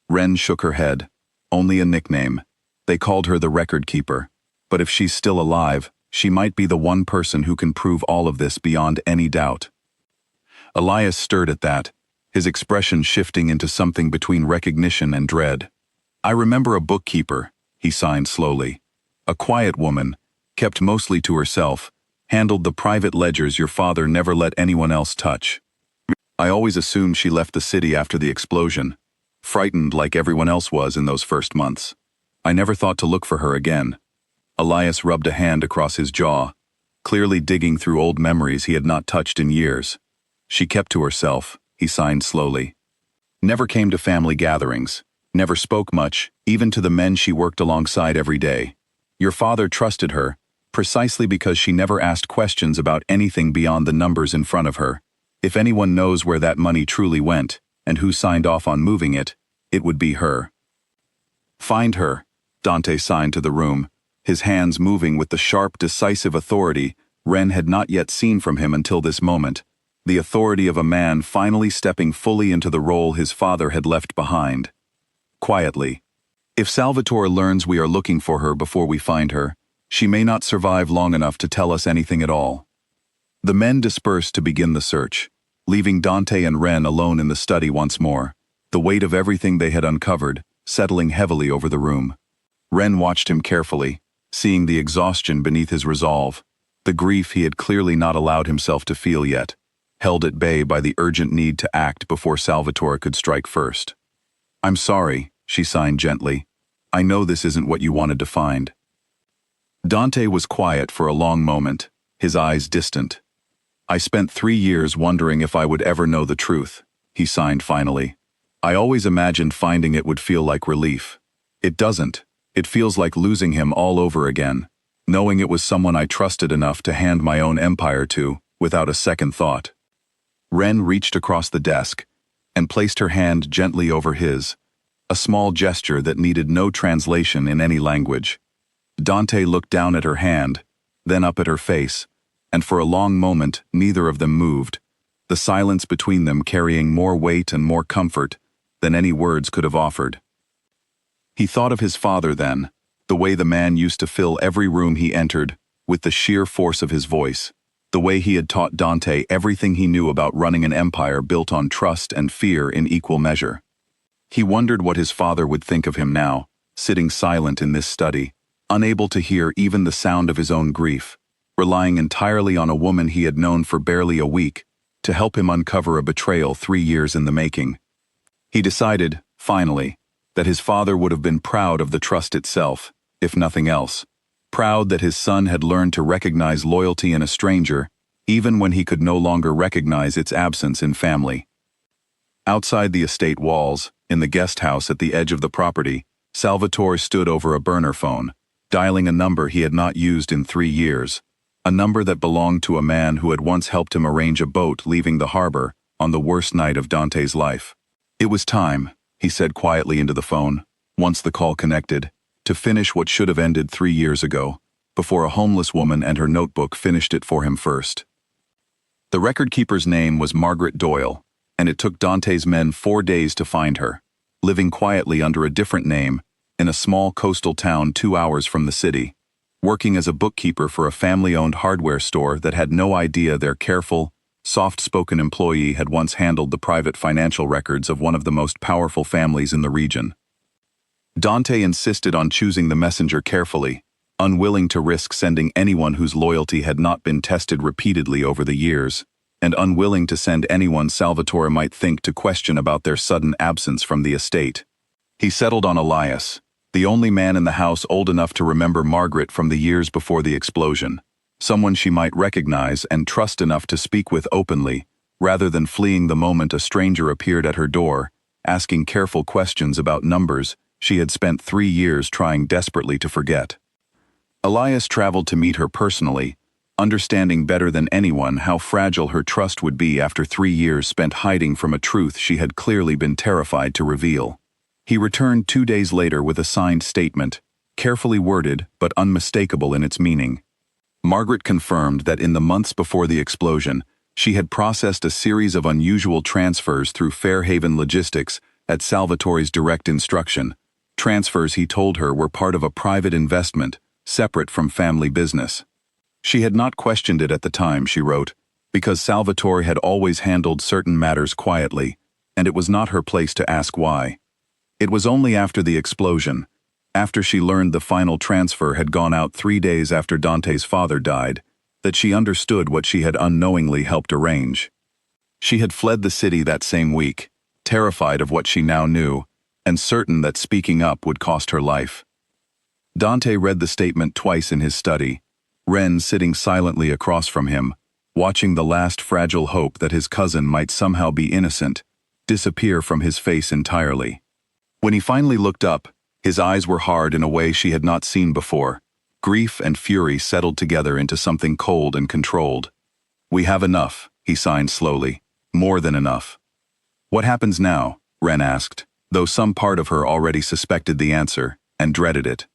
Ren shook her head. "Only a nickname. They called her the record keeper. But if she's still alive, she might be the one person who can prove all of this beyond any doubt." Elias stirred at that, his expression shifting into something between recognition and dread. "I remember a bookkeeper," he signed slowly. "A quiet woman, kept mostly to herself, handled the private ledgers your father never let anyone else touch. I always assumed she left the city after the explosion, frightened like everyone else was in those first months. I never thought to look for her again." Elias rubbed a hand across his jaw, clearly digging through old memories he had not touched in years. "She kept to herself," he signed slowly. "Never came to family gatherings, never spoke much, even to the men she worked alongside every day. Your father trusted her, precisely because she never asked questions about anything beyond the numbers in front of her. If anyone knows where that money truly went, and who signed off on moving it, it would be her." "Find her," Dante signed to the room, his hands moving with the sharp, decisive authority Ren had not yet seen from him until this moment, the authority of a man finally stepping fully into the role his father had left behind. Quietly. "If Salvatore learns we are looking for her before we find her, she may not survive long enough to tell us anything at all." The men dispersed to begin the search, leaving Dante and Ren alone in the study once more, the weight of everything they had uncovered settling heavily over the room. Ren watched him carefully, seeing the exhaustion beneath his resolve, the grief he had clearly not allowed himself to feel yet, held at bay by the urgent need to act before Salvatore could strike first. "I'm sorry," she signed gently. "I know this isn't what you wanted to find." Dante was quiet for a long moment, his eyes distant. "I spent 3 years wondering if I would ever know the truth," he signed finally. "I always imagined finding it would feel like relief. It doesn't. It feels like losing him all over again, knowing it was someone I trusted enough to hand my own empire to, without a second thought." Ren reached across the desk and placed her hand gently over his, a small gesture that needed no translation in any language. Dante looked down at her hand, then up at her face, and for a long moment neither of them moved, the silence between them carrying more weight and more comfort than any words could have offered. He thought of his father then, the way the man used to fill every room he entered with the sheer force of his voice, the way he had taught Dante everything he knew about running an empire built on trust and fear in equal measure. He wondered what his father would think of him now, sitting silent in this study, unable to hear even the sound of his own grief, relying entirely on a woman he had known for barely a week to help him uncover a betrayal 3 years in the making. He decided, finally, that his father would have been proud of the trust itself, if nothing else, proud that his son had learned to recognize loyalty in a stranger, even when he could no longer recognize its absence in family. Outside the estate walls, in the guest house at the edge of the property, Salvatore stood over a burner phone, dialing a number he had not used in 3 years, a number that belonged to a man who had once helped him arrange a boat leaving the harbor on the worst night of Dante's life. "It was time," he said quietly into the phone, once the call connected, "to finish what should have ended 3 years ago, before a homeless woman and her notebook finished it for him first." The record-keeper's name was Margaret Doyle, and it took Dante's men 4 days to find her, living quietly under a different name in a small coastal town 2 hours from the city, working as a bookkeeper for a family-owned hardware store that had no idea their careful, soft-spoken employee had once handled the private financial records of one of the most powerful families in the region. Dante insisted on choosing the messenger carefully, unwilling to risk sending anyone whose loyalty had not been tested repeatedly over the years, and unwilling to send anyone Salvatore might think to question about their sudden absence from the estate. He settled on Elias, the only man in the house old enough to remember Margaret from the years before the explosion, someone she might recognize and trust enough to speak with openly, rather than fleeing the moment a stranger appeared at her door, asking careful questions about numbers she had spent 3 years trying desperately to forget. Elias traveled to meet her personally, understanding better than anyone how fragile her trust would be after 3 years spent hiding from a truth she had clearly been terrified to reveal. He returned 2 days later with a signed statement, carefully worded but unmistakable in its meaning. Margaret confirmed that in the months before the explosion, she had processed a series of unusual transfers through Fairhaven Logistics at Salvatore's direct instruction, transfers he told her were part of a private investment, separate from family business. She had not questioned it at the time, she wrote, because Salvatore had always handled certain matters quietly, and it was not her place to ask why. It was only after the explosion, after she learned the final transfer had gone out 3 days after Dante's father died, that she understood what she had unknowingly helped arrange. She had fled the city that same week, terrified of what she now knew, and certain that speaking up would cost her life. Dante read the statement twice in his study, Ren sitting silently across from him, watching the last fragile hope that his cousin might somehow be innocent disappear from his face entirely. When he finally looked up, his eyes were hard in a way she had not seen before. Grief and fury settled together into something cold and controlled. "We have enough," he signed slowly. "More than enough." "What happens now?" Ren asked, though some part of her already suspected the answer and dreaded it.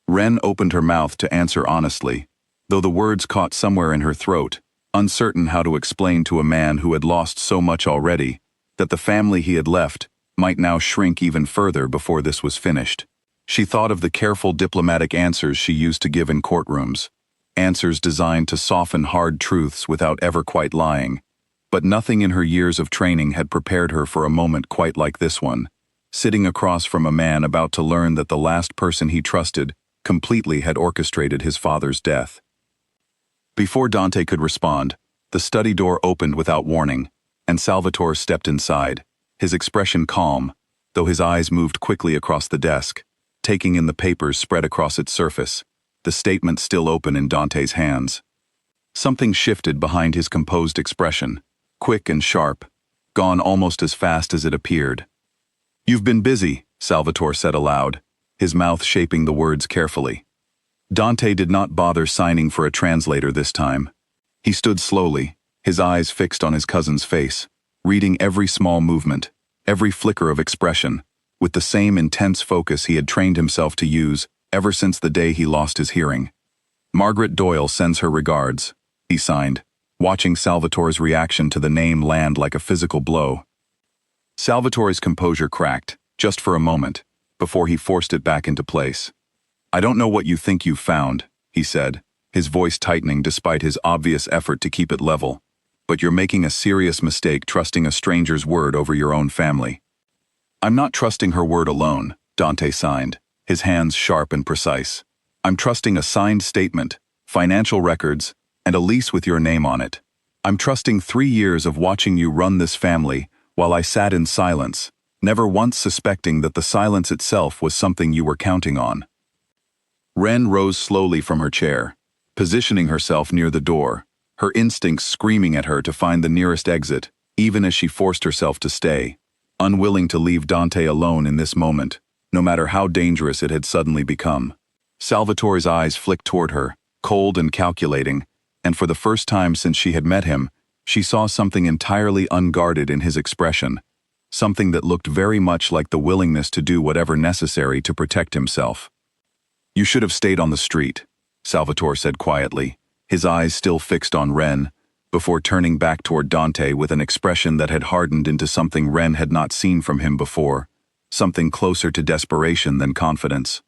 Ren opened her mouth to answer honestly, though the words caught somewhere in her throat, uncertain how to explain to a man who had lost so much already, that the family he had left might now shrink even further before this was finished. She thought of the careful diplomatic answers she used to give in courtrooms, answers designed to soften hard truths without ever quite lying. But nothing in her years of training had prepared her for a moment quite like this one, sitting across from a man about to learn that the last person he trusted completely had orchestrated his father's death. Before Dante could respond, the study door opened without warning, and Salvatore stepped inside, his expression calm, though his eyes moved quickly across the desk, taking in the papers spread across its surface, the statement still open in Dante's hands. Something shifted behind his composed expression, quick and sharp, gone almost as fast as it appeared. "You've been busy," Salvatore said aloud, his mouth shaping the words carefully. Dante did not bother signing for a translator this time. He stood slowly, his eyes fixed on his cousin's face, reading every small movement, every flicker of expression, with the same intense focus he had trained himself to use ever since the day he lost his hearing. "Margaret Doyle sends her regards," he signed, watching Salvatore's reaction to the name land like a physical blow. Salvatore's composure cracked, just for a moment, before he forced it back into place. "I don't know what you think you've found," he said, his voice tightening despite his obvious effort to keep it level, "but you're making a serious mistake trusting a stranger's word over your own family." "I'm not trusting her word alone," Dante signed, his hands sharp and precise. "I'm trusting a signed statement, financial records, and a lease with your name on it. I'm trusting 3 years of watching you run this family while I sat in silence, never once suspecting that the silence itself was something you were counting on." Ren rose slowly from her chair, positioning herself near the door, her instincts screaming at her to find the nearest exit, even as she forced herself to stay, unwilling to leave Dante alone in this moment, no matter how dangerous it had suddenly become. Salvatore's eyes flicked toward her, cold and calculating, and for the first time since she had met him, she saw something entirely unguarded in his expression, something that looked very much like the willingness to do whatever necessary to protect himself. "You should have stayed on the street," Salvatore said quietly, his eyes still fixed on Ren, before turning back toward Dante with an expression that had hardened into something Ren had not seen from him before, something closer to desperation than confidence.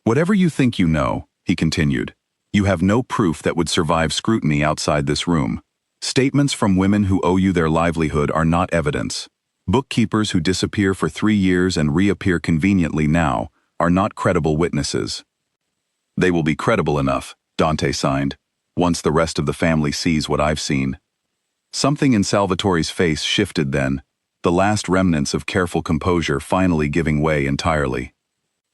"Whatever you think you know," he continued, "you have no proof that would survive scrutiny outside this room. Statements from women who owe you their livelihood are not evidence. Bookkeepers who disappear for 3 years and reappear conveniently now are not credible witnesses." "They will be credible enough," Dante signed, "once the rest of the family sees what I've seen." Something in Salvatore's face shifted then, the last remnants of careful composure finally giving way entirely.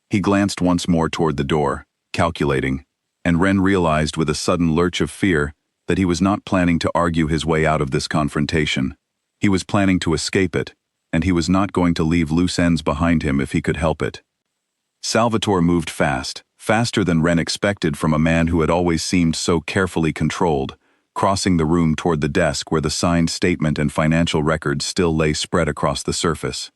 He glanced once more toward the door, calculating, and Ren realized with a sudden lurch of fear that he was not planning to argue his way out of this confrontation. He was planning to escape it, and he was not going to leave loose ends behind him if he could help it. Salvatore moved fast, faster than Ren expected from a man who had always seemed so carefully controlled, crossing the room toward the desk where the signed statement and financial records still lay spread across the surface.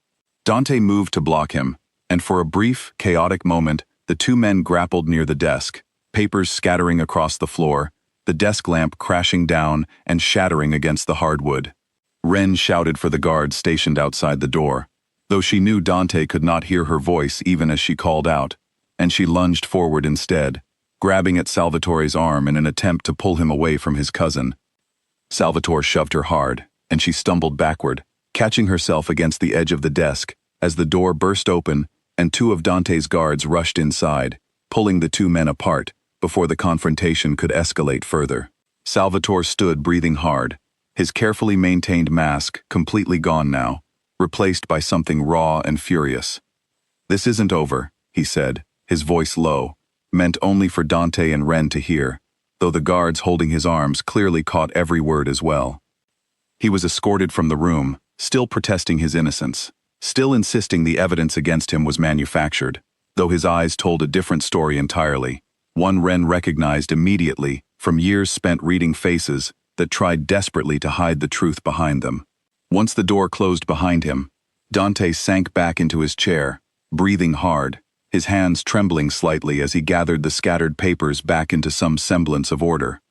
Dante moved to block him, and for a brief, chaotic moment, the two men grappled near the desk, papers scattering across the floor, the desk lamp crashing down and shattering against the hardwood. Ren shouted for the guards stationed outside the door, though she knew Dante could not hear her voice even as she called out, and she lunged forward instead, grabbing at Salvatore's arm in an attempt to pull him away from his cousin. Salvatore shoved her hard, and she stumbled backward, catching herself against the edge of the desk as the door burst open and 2 of Dante's guards rushed inside, pulling the 2 men apart before the confrontation could escalate further. Salvatore stood breathing hard, his carefully maintained mask completely gone now, replaced by something raw and furious. "This isn't over," he said, his voice low, meant only for Dante and Ren to hear, though the guards holding his arms clearly caught every word as well. He was escorted from the room, still protesting his innocence, still insisting the evidence against him was manufactured, though his eyes told a different story entirely, one Ren recognized immediately from years spent reading faces that tried desperately to hide the truth behind them. Once the door closed behind him, Dante sank back into his chair, breathing hard, his hands trembling slightly as he gathered the scattered papers back into some semblance of order.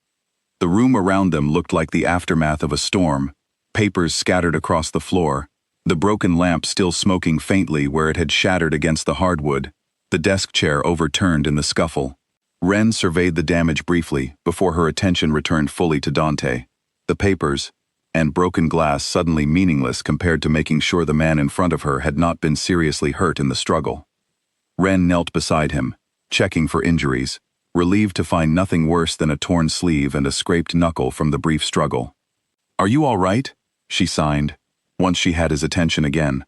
The room around them looked like the aftermath of a storm, papers scattered across the floor, the broken lamp still smoking faintly where it had shattered against the hardwood, the desk chair overturned in the scuffle. Ren surveyed the damage briefly before her attention returned fully to Dante. The papers and broken glass suddenly meaningless compared to making sure the man in front of her had not been seriously hurt in the struggle. Ren knelt beside him, checking for injuries, relieved to find nothing worse than a torn sleeve and a scraped knuckle from the brief struggle. "Are you all right?" she signed, once she had his attention again.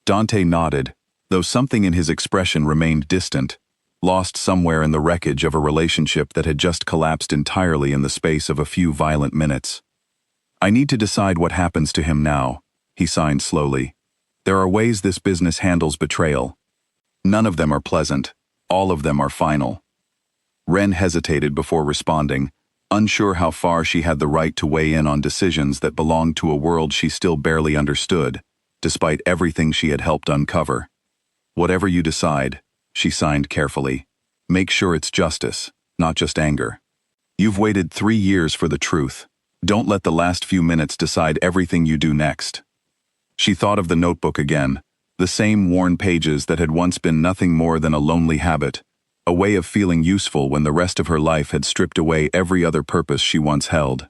Dante nodded, though something in his expression remained distant, lost somewhere in the wreckage of a relationship that had just collapsed entirely in the space of a few violent minutes. "I need to decide what happens to him now," he signed slowly. "There are ways this business handles betrayal. None of them are pleasant. All of them are final." Ren hesitated before responding, unsure how far she had the right to weigh in on decisions that belonged to a world she still barely understood, despite everything she had helped uncover. "Whatever you decide," she signed carefully, "make sure it's justice, not just anger. You've waited 3 years for the truth. Don't let the last few minutes decide everything you do next." She thought of the notebook again, the same worn pages that had once been nothing more than a lonely habit, a way of feeling useful when the rest of her life had stripped away every other purpose she once held.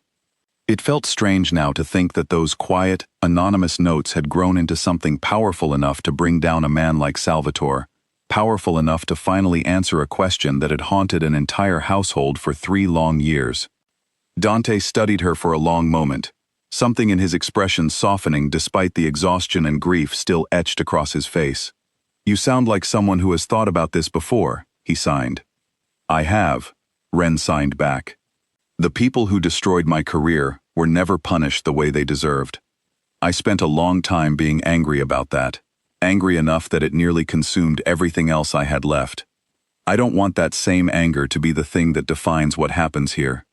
It felt strange now to think that those quiet, anonymous notes had grown into something powerful enough to bring down a man like Salvatore, powerful enough to finally answer a question that had haunted an entire household for 3 long years. Dante studied her for a long moment, something in his expression softening despite the exhaustion and grief still etched across his face. "You sound like someone who has thought about this before," he signed. "I have," Ren signed back. "The people who destroyed my career were never punished the way they deserved. I spent a long time being angry about that, angry enough that it nearly consumed everything else I had left. I don't want that same anger to be the thing that defines what happens here."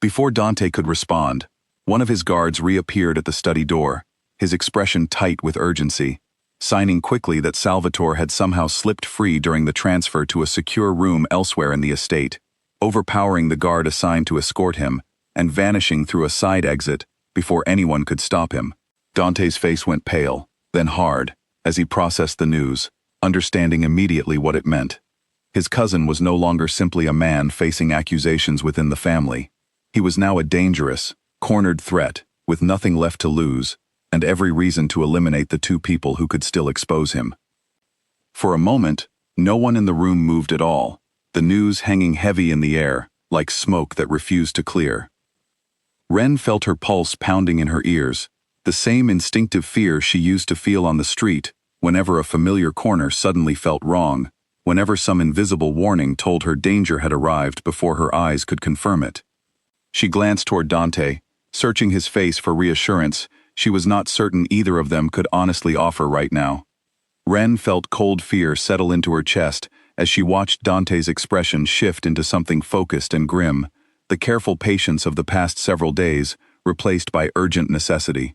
Before Dante could respond, one of his guards reappeared at the study door, his expression tight with urgency, signing quickly that Salvatore had somehow slipped free during the transfer to a secure room elsewhere in the estate, overpowering the guard assigned to escort him, and vanishing through a side exit before anyone could stop him. Dante's face went pale, then hard, as he processed the news, understanding immediately what it meant. His cousin was no longer simply a man facing accusations within the family. He was now a dangerous, cornered threat, with nothing left to lose, and every reason to eliminate the 2 people who could still expose him. For a moment, no one in the room moved at all, the news hanging heavy in the air, like smoke that refused to clear. Ren felt her pulse pounding in her ears, the same instinctive fear she used to feel on the street whenever a familiar corner suddenly felt wrong, whenever some invisible warning told her danger had arrived before her eyes could confirm it. She glanced toward Dante, searching his face for reassurance she was not certain either of them could honestly offer right now. Ren felt cold fear settle into her chest as she watched Dante's expression shift into something focused and grim, the careful patience of the past several days replaced by urgent necessity.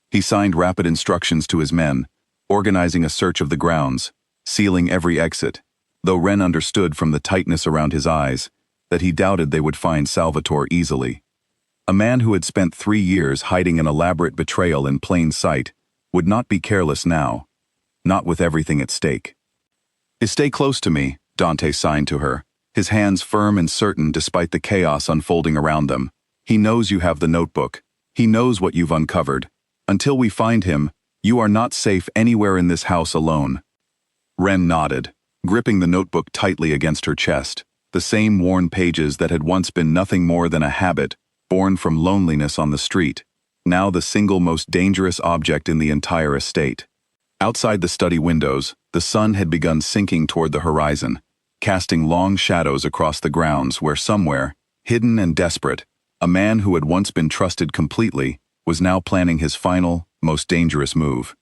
He signed rapid instructions to his men, organizing a search of the grounds, sealing every exit, though Ren understood from the tightness around his eyes that he doubted they would find Salvatore easily. A man who had spent 3 years hiding an elaborate betrayal in plain sight would not be careless now, not with everything at stake. "Stay close to me," Dante signed to her, his hands firm and certain despite the chaos unfolding around them. "He knows you have the notebook. He knows what you've uncovered. Until we find him, you are not safe anywhere in this house alone." Ren nodded, gripping the notebook tightly against her chest, the same worn pages that had once been nothing more than a habit, born from loneliness on the street, now the single most dangerous object in the entire estate. Outside the study windows, the sun had begun sinking toward the horizon, casting long shadows across the grounds where somewhere, hidden and desperate, a man who had once been trusted completely was now planning his final, most dangerous move.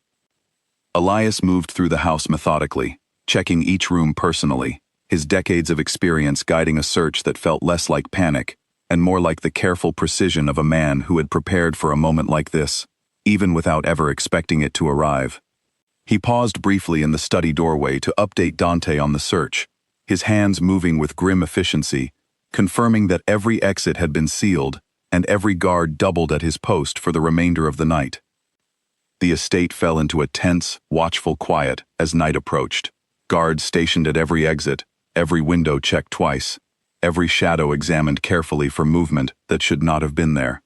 Elias moved through the house methodically, checking each room personally, his decades of experience guiding a search that felt less like panic and more like the careful precision of a man who had prepared for a moment like this, even without ever expecting it to arrive. He paused briefly in the study doorway to update Dante on the search, his hands moving with grim efficiency, confirming that every exit had been sealed and every guard doubled at his post for the remainder of the night. The estate fell into a tense, watchful quiet as night approached, guards stationed at every exit, every window checked twice, every shadow examined carefully for movement that should not have been there.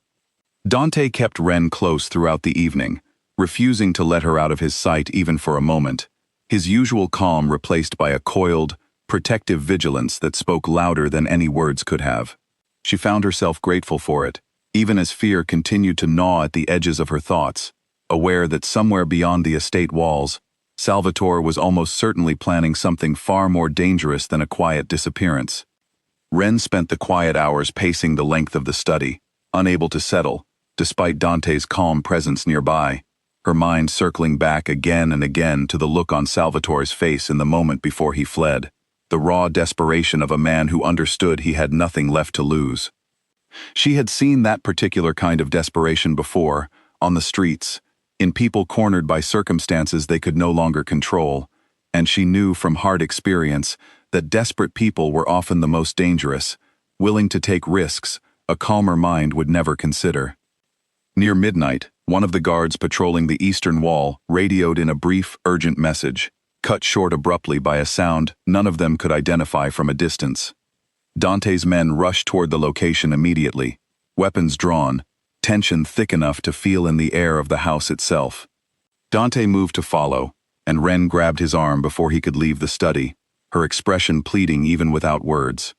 Dante kept Ren close throughout the evening, refusing to let her out of his sight even for a moment, his usual calm replaced by a coiled, protective vigilance that spoke louder than any words could have. She found herself grateful for it, even as fear continued to gnaw at the edges of her thoughts, aware that somewhere beyond the estate walls, Salvatore was almost certainly planning something far more dangerous than a quiet disappearance. Ren spent the quiet hours pacing the length of the study, unable to settle, despite Dante's calm presence nearby, her mind circling back again and again to the look on Salvatore's face in the moment before he fled, the raw desperation of a man who understood he had nothing left to lose. She had seen that particular kind of desperation before, on the streets, in people cornered by circumstances they could no longer control, and she knew from hard experience that desperate people were often the most dangerous, willing to take risks a calmer mind would never consider. Near midnight, one of the guards patrolling the eastern wall radioed in a brief, urgent message, cut short abruptly by a sound none of them could identify from a distance. Dante's men rushed toward the location immediately, weapons drawn, tension thick enough to feel in the air of the house itself. Dante moved to follow, and Ren grabbed his arm before he could leave the study, her expression pleading even without words.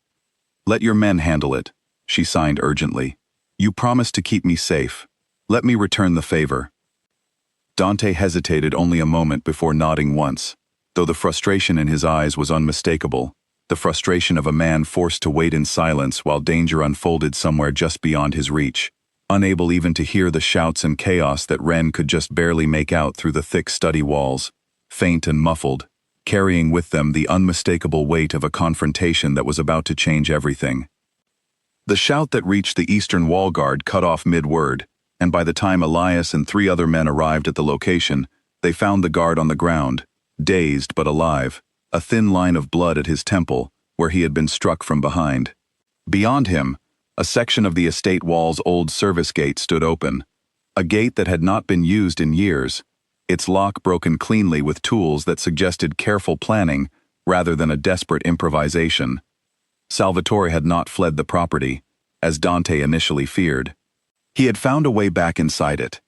"Let your men handle it," she signed urgently. "You promised to keep me safe. Let me return the favor." Dante hesitated only a moment before nodding once, though the frustration in his eyes was unmistakable, the frustration of a man forced to wait in silence while danger unfolded somewhere just beyond his reach, unable even to hear the shouts and chaos that Ren could just barely make out through the thick study walls, faint and muffled, carrying with them the unmistakable weight of a confrontation that was about to change everything. The shout that reached the eastern wall guard cut off mid-word, and by the time Elias and 3 other men arrived at the location, they found the guard on the ground, dazed but alive, a thin line of blood at his temple, where he had been struck from behind. Beyond him, a section of the estate wall's old service gate stood open, a gate that had not been used in years, its lock broken cleanly with tools that suggested careful planning rather than a desperate improvisation. Salvatore had not fled the property, as Dante initially feared. He had found a way back inside it.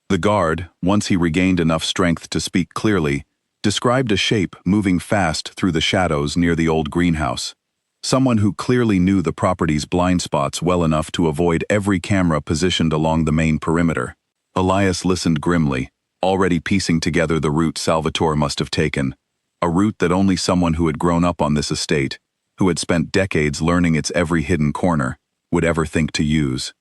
The guard, once he regained enough strength to speak clearly, described a shape moving fast through the shadows near the old greenhouse. Someone who clearly knew the property's blind spots well enough to avoid every camera positioned along the main perimeter. Elias listened grimly, already piecing together the route Salvatore must have taken, a route that only someone who had grown up on this estate, who had spent decades learning its every hidden corner, would ever think to use.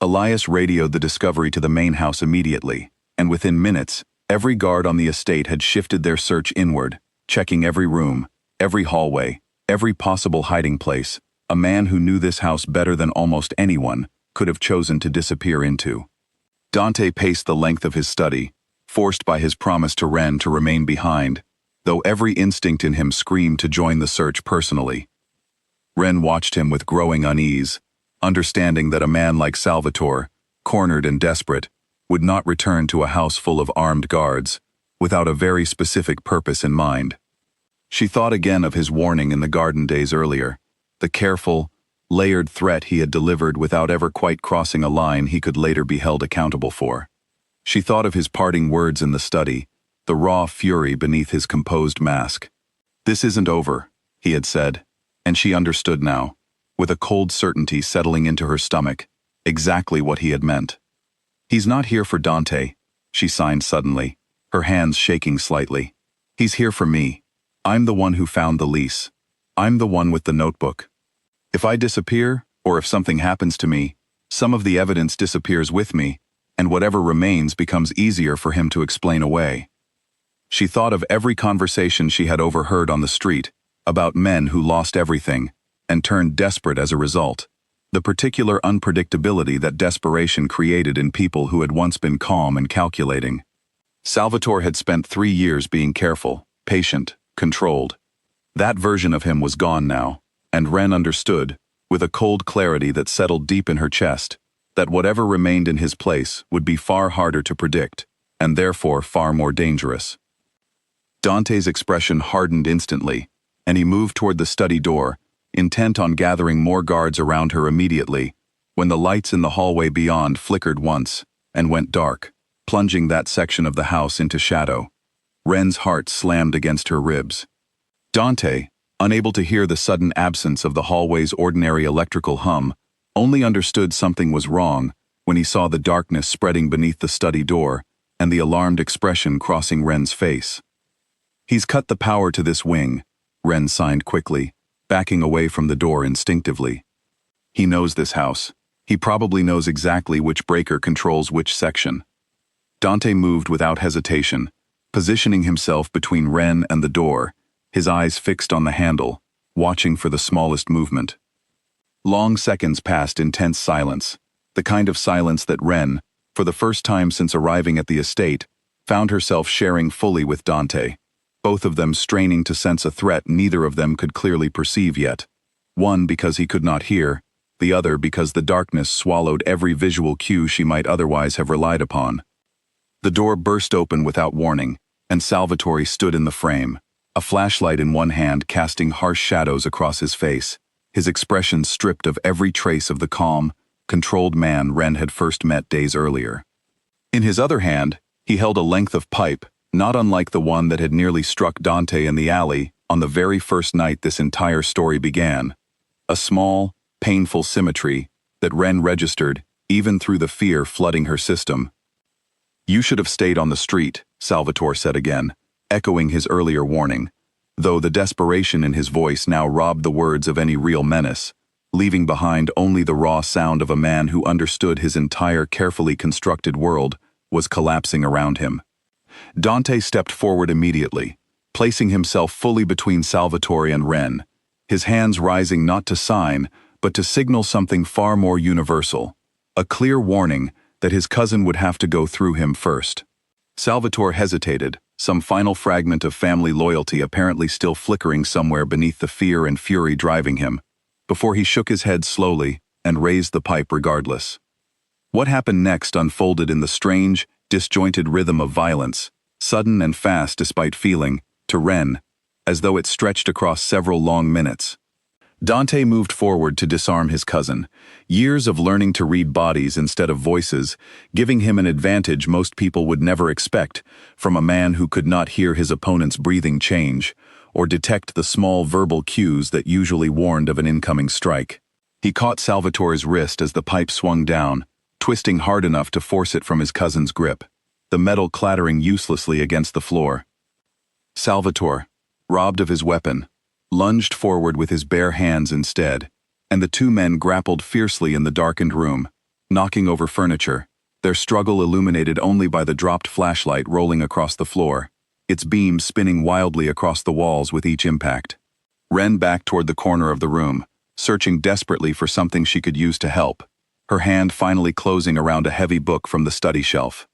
Elias radioed the discovery to the main house immediately, and within minutes, every guard on the estate had shifted their search inward, checking every room, every hallway, every possible hiding place. A man who knew this house better than almost anyone could have chosen to disappear into. Dante paced the length of his study, forced by his promise to Ren to remain behind, though every instinct in him screamed to join the search personally. Ren watched him with growing unease, understanding that a man like Salvatore, cornered and desperate, would not return to a house full of armed guards, without a very specific purpose in mind. She thought again of his warning in the garden days earlier, the careful, layered threat he had delivered without ever quite crossing a line he could later be held accountable for. She thought of his parting words in the study, the raw fury beneath his composed mask. "This isn't over," he had said, and she understood now, with a cold certainty settling into her stomach, exactly what he had meant. "He's not here for Dante," she signed suddenly, her hands shaking slightly. "He's here for me. I'm the one who found the lease. I'm the one with the notebook. If I disappear, or if something happens to me, some of the evidence disappears with me, and whatever remains becomes easier for him to explain away." She thought of every conversation she had overheard on the street, about men who lost everything, and turned desperate as a result, the particular unpredictability that desperation created in people who had once been calm and calculating. Salvatore had spent 3 years being careful, patient, controlled. That version of him was gone now, and Ren understood, with a cold clarity that settled deep in her chest, that whatever remained in his place would be far harder to predict, and therefore far more dangerous. Dante's expression hardened instantly, and he moved toward the study door, intent on gathering more guards around her immediately, when the lights in the hallway beyond flickered once and went dark, plunging that section of the house into shadow. Ren's heart slammed against her ribs. Dante, unable to hear the sudden absence of the hallway's ordinary electrical hum, only understood something was wrong when he saw the darkness spreading beneath the study door and the alarmed expression crossing Ren's face. "He's cut the power to this wing," Ren signed quickly, backing away from the door instinctively. "He knows this house. He probably knows exactly which breaker controls which section." Dante moved without hesitation, positioning himself between Ren and the door, his eyes fixed on the handle, watching for the smallest movement. Long seconds passed in tense silence, the kind of silence that Ren, for the first time since arriving at the estate, found herself sharing fully with Dante, both of them straining to sense a threat neither of them could clearly perceive yet, one because he could not hear, the other because the darkness swallowed every visual cue she might otherwise have relied upon. The door burst open without warning, and Salvatore stood in the frame, a flashlight in one hand casting harsh shadows across his face, his expression stripped of every trace of the calm, controlled man Ren had first met days earlier. In his other hand, he held a length of pipe, not unlike the one that had nearly struck Dante in the alley on the very first night this entire story began. A small, painful symmetry that Ren registered even through the fear flooding her system. "You should have stayed on the street," Salvatore said again, echoing his earlier warning, though the desperation in his voice now robbed the words of any real menace, leaving behind only the raw sound of a man who understood his entire carefully constructed world was collapsing around him. Dante stepped forward immediately, placing himself fully between Salvatore and Ren, his hands rising not to sign, but to signal something far more universal, a clear warning that his cousin would have to go through him first. Salvatore hesitated, some final fragment of family loyalty apparently still flickering somewhere beneath the fear and fury driving him, before he shook his head slowly and raised the pipe regardless. What happened next unfolded in the strange, disjointed rhythm of violence, sudden and fast despite feeling, to Ren, as though it stretched across several long minutes. Dante moved forward to disarm his cousin, years of learning to read bodies instead of voices, giving him an advantage most people would never expect from a man who could not hear his opponent's breathing change or detect the small verbal cues that usually warned of an incoming strike. He caught Salvatore's wrist as the pipe swung down, twisting hard enough to force it from his cousin's grip, the metal clattering uselessly against the floor. Salvatore, robbed of his weapon, lunged forward with his bare hands instead, and the two men grappled fiercely in the darkened room, knocking over furniture, their struggle illuminated only by the dropped flashlight rolling across the floor, its beams spinning wildly across the walls with each impact. Ren backed toward the corner of the room, searching desperately for something she could use to help, her hand finally closing around a heavy book from the study shelf.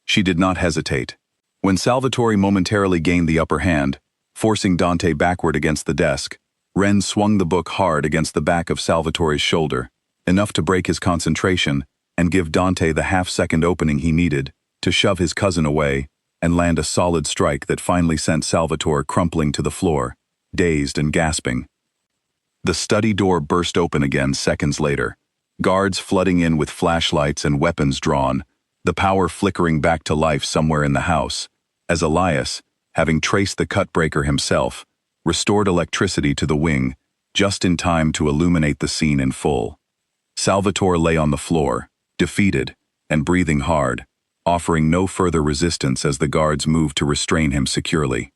She did not hesitate. When Salvatore momentarily gained the upper hand, forcing Dante backward against the desk, Ren swung the book hard against the back of Salvatore's shoulder, enough to break his concentration and give Dante the half-second opening he needed to shove his cousin away and land a solid strike that finally sent Salvatore crumpling to the floor, dazed and gasping. The study door burst open again seconds later, guards flooding in with flashlights and weapons drawn, the power flickering back to life somewhere in the house, as Elias, having traced the cut-breaker himself, restored electricity to the wing, just in time to illuminate the scene in full. Salvatore lay on the floor, defeated, and breathing hard, offering no further resistance as the guards moved to restrain him securely.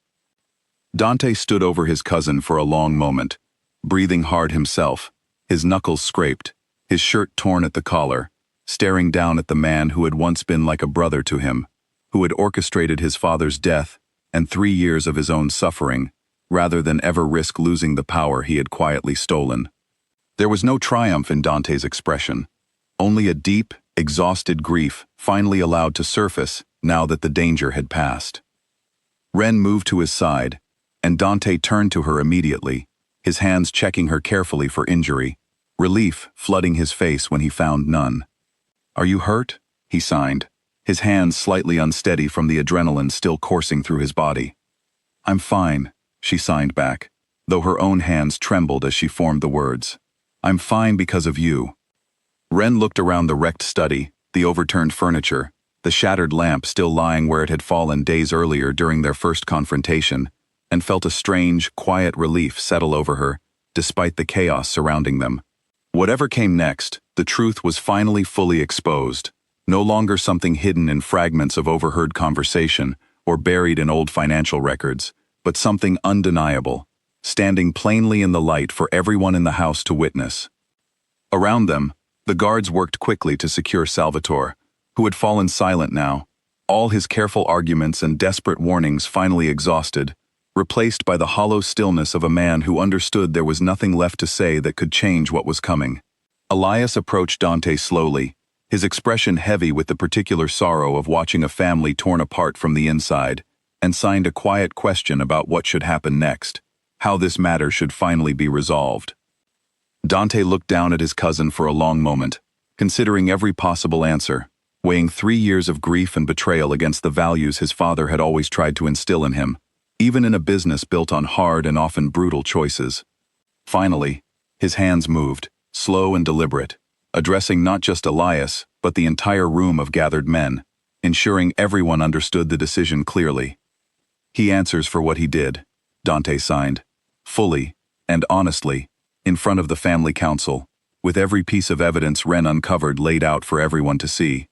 Dante stood over his cousin for a long moment, breathing hard himself, his knuckles scraped, his shirt torn at the collar, staring down at the man who had once been like a brother to him, who had orchestrated his father's death and 3 years of his own suffering, rather than ever risk losing the power he had quietly stolen. There was no triumph in Dante's expression, only a deep, exhausted grief finally allowed to surface now that the danger had passed. Ren moved to his side, and Dante turned to her immediately, his hands checking her carefully for injury, relief flooding his face when he found none. "Are you hurt?" he signed, his hands slightly unsteady from the adrenaline still coursing through his body. "I'm fine," she signed back, though her own hands trembled as she formed the words. "I'm fine because of you." Ren looked around the wrecked study, the overturned furniture, the shattered lamp still lying where it had fallen days earlier during their first confrontation, and felt a strange, quiet relief settle over her, despite the chaos surrounding them. Whatever came next, the truth was finally fully exposed, no longer something hidden in fragments of overheard conversation or buried in old financial records, but something undeniable, standing plainly in the light for everyone in the house to witness. Around them, the guards worked quickly to secure Salvatore, who had fallen silent now, all his careful arguments and desperate warnings finally exhausted, replaced by the hollow stillness of a man who understood there was nothing left to say that could change what was coming. Elias approached Dante slowly, his expression heavy with the particular sorrow of watching a family torn apart from the inside, and signed a quiet question about what should happen next, how this matter should finally be resolved. Dante looked down at his cousin for a long moment, considering every possible answer, weighing 3 years of grief and betrayal against the values his father had always tried to instill in him, even in a business built on hard and often brutal choices. Finally, his hands moved, slow and deliberate, addressing not just Elias, but the entire room of gathered men, ensuring everyone understood the decision clearly. "He answers for what he did," Dante signed, fully and honestly, in front of the family council, with every piece of evidence Ren uncovered laid out for everyone to see.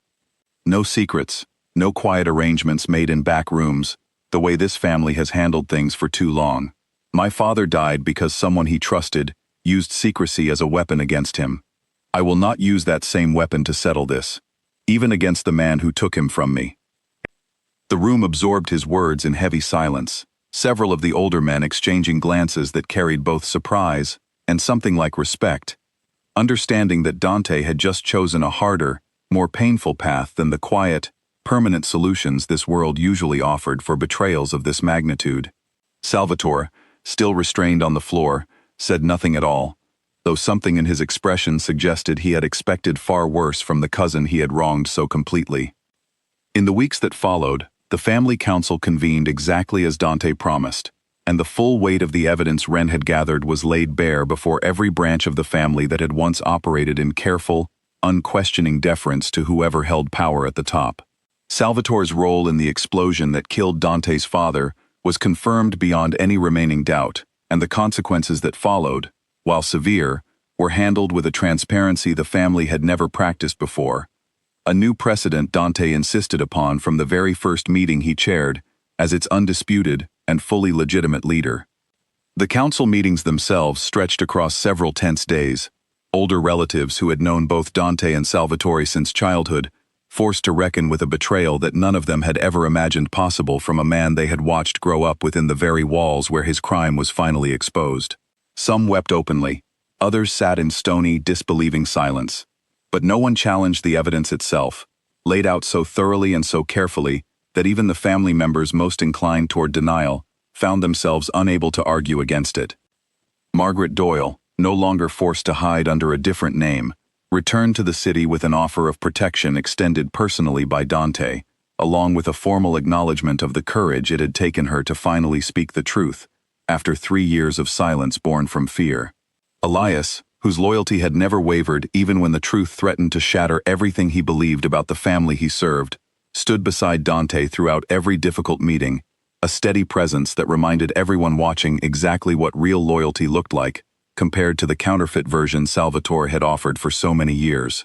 No secrets, no quiet arrangements made in back rooms, the way this family has handled things for too long. My father died because someone he trusted used secrecy as a weapon against him. I will not use that same weapon to settle this, even against the man who took him from me. The room absorbed his words in heavy silence, several of the older men exchanging glances that carried both surprise and something like respect, understanding that Dante had just chosen a harder, more painful path than the quiet, permanent solutions this world usually offered for betrayals of this magnitude. Salvatore, still restrained on the floor, said nothing at all, though something in his expression suggested he had expected far worse from the cousin he had wronged so completely. In the weeks that followed, the family council convened exactly as Dante promised, and the full weight of the evidence Ren had gathered was laid bare before every branch of the family that had once operated in careful, unquestioning deference to whoever held power at the top. Salvatore's role in the explosion that killed Dante's father was confirmed beyond any remaining doubt, and the consequences that followed, while severe, were handled with a transparency the family had never practiced before, a new precedent Dante insisted upon from the very first meeting he chaired as its undisputed and fully legitimate leader. The council meetings themselves stretched across several tense days. Older relatives who had known both Dante and Salvatore since childhood, forced to reckon with a betrayal that none of them had ever imagined possible from a man they had watched grow up within the very walls where his crime was finally exposed. Some wept openly, others sat in stony, disbelieving silence. But no one challenged the evidence itself, laid out so thoroughly and so carefully that even the family members most inclined toward denial found themselves unable to argue against it. Margaret Doyle, no longer forced to hide under a different name, returned to the city with an offer of protection extended personally by Dante, along with a formal acknowledgement of the courage it had taken her to finally speak the truth, after 3 years of silence born from fear. Elias, whose loyalty had never wavered even when the truth threatened to shatter everything he believed about the family he served, stood beside Dante throughout every difficult meeting, a steady presence that reminded everyone watching exactly what real loyalty looked like, compared to the counterfeit version Salvatore had offered for so many years.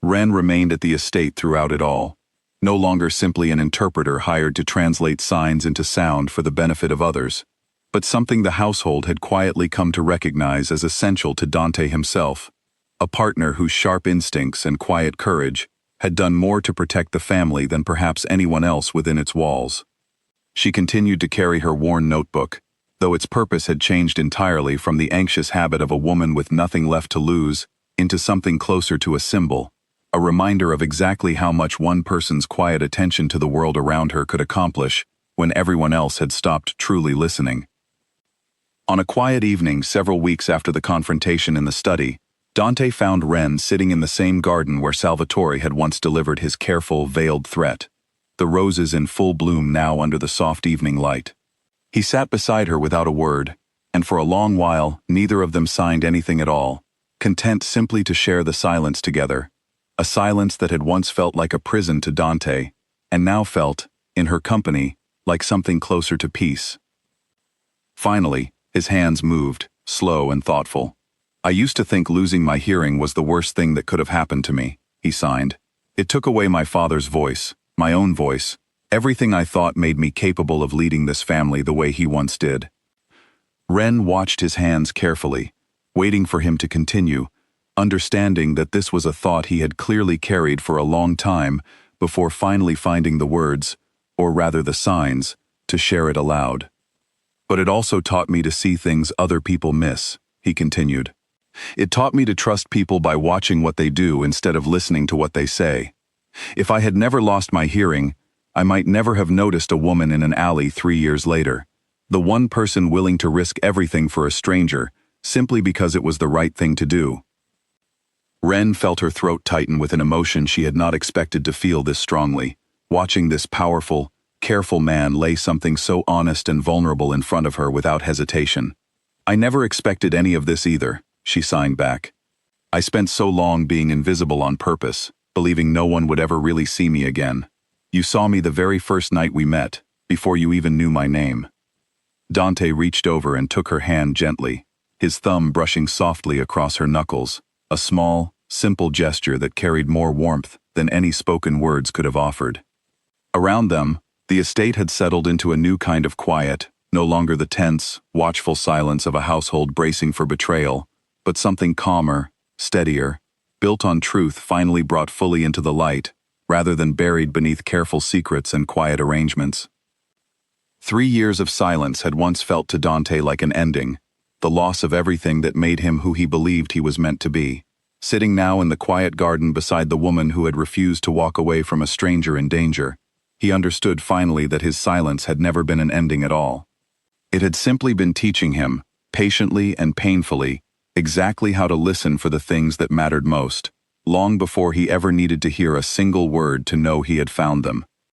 Ren remained at the estate throughout it all, no longer simply an interpreter hired to translate signs into sound for the benefit of others, but something the household had quietly come to recognize as essential to Dante himself, a partner whose sharp instincts and quiet courage had done more to protect the family than perhaps anyone else within its walls. She continued to carry her worn notebook, though its purpose had changed entirely from the anxious habit of a woman with nothing left to lose into something closer to a symbol, a reminder of exactly how much one person's quiet attention to the world around her could accomplish when everyone else had stopped truly listening. On a quiet evening several weeks after the confrontation in the study, Dante found Ren sitting in the same garden where Salvatore had once delivered his careful, veiled threat, the roses in full bloom now under the soft evening light. He sat beside her without a word, And for a long while, neither of them signed anything at all, content simply to share the silence together. A silence that had once felt like a prison to Dante, and now felt, in her company, like something closer to peace. Finally, his hands moved, slow and thoughtful. I used to think losing my hearing was the worst thing that could have happened to me, he signed. It took away my father's voice, my own voice, everything I thought made me capable of leading this family the way he once did. Ren watched his hands carefully, waiting for him to continue, understanding that this was a thought he had clearly carried for a long time before finally finding the words, or rather the signs, to share it aloud. But it also taught me to see things other people miss, he continued. It taught me to trust people by watching what they do instead of listening to what they say. If I had never lost my hearing, I might never have noticed a woman in an alley 3 years later, the one person willing to risk everything for a stranger, simply because it was the right thing to do. Ren felt her throat tighten with an emotion she had not expected to feel this strongly, watching this powerful, careful man lay something so honest and vulnerable in front of her without hesitation. I never expected any of this either, she signed back. I spent so long being invisible on purpose, believing no one would ever really see me again. You saw me the very first night we met, before you even knew my name. Dante reached over and took her hand gently, his thumb brushing softly across her knuckles, a small, simple gesture that carried more warmth than any spoken words could have offered. Around them, the estate had settled into a new kind of quiet, no longer the tense, watchful silence of a household bracing for betrayal, but something calmer, steadier, built on truth finally brought fully into the light, rather than buried beneath careful secrets and quiet arrangements. 3 years of silence had once felt to Dante like an ending, the loss of everything that made him who he believed he was meant to be. Sitting now in the quiet garden beside the woman who had refused to walk away from a stranger in danger, he understood finally that his silence had never been an ending at all. It had simply been teaching him, patiently and painfully, exactly how to listen for the things that mattered most, long before he ever needed to hear a single word to know he had found them.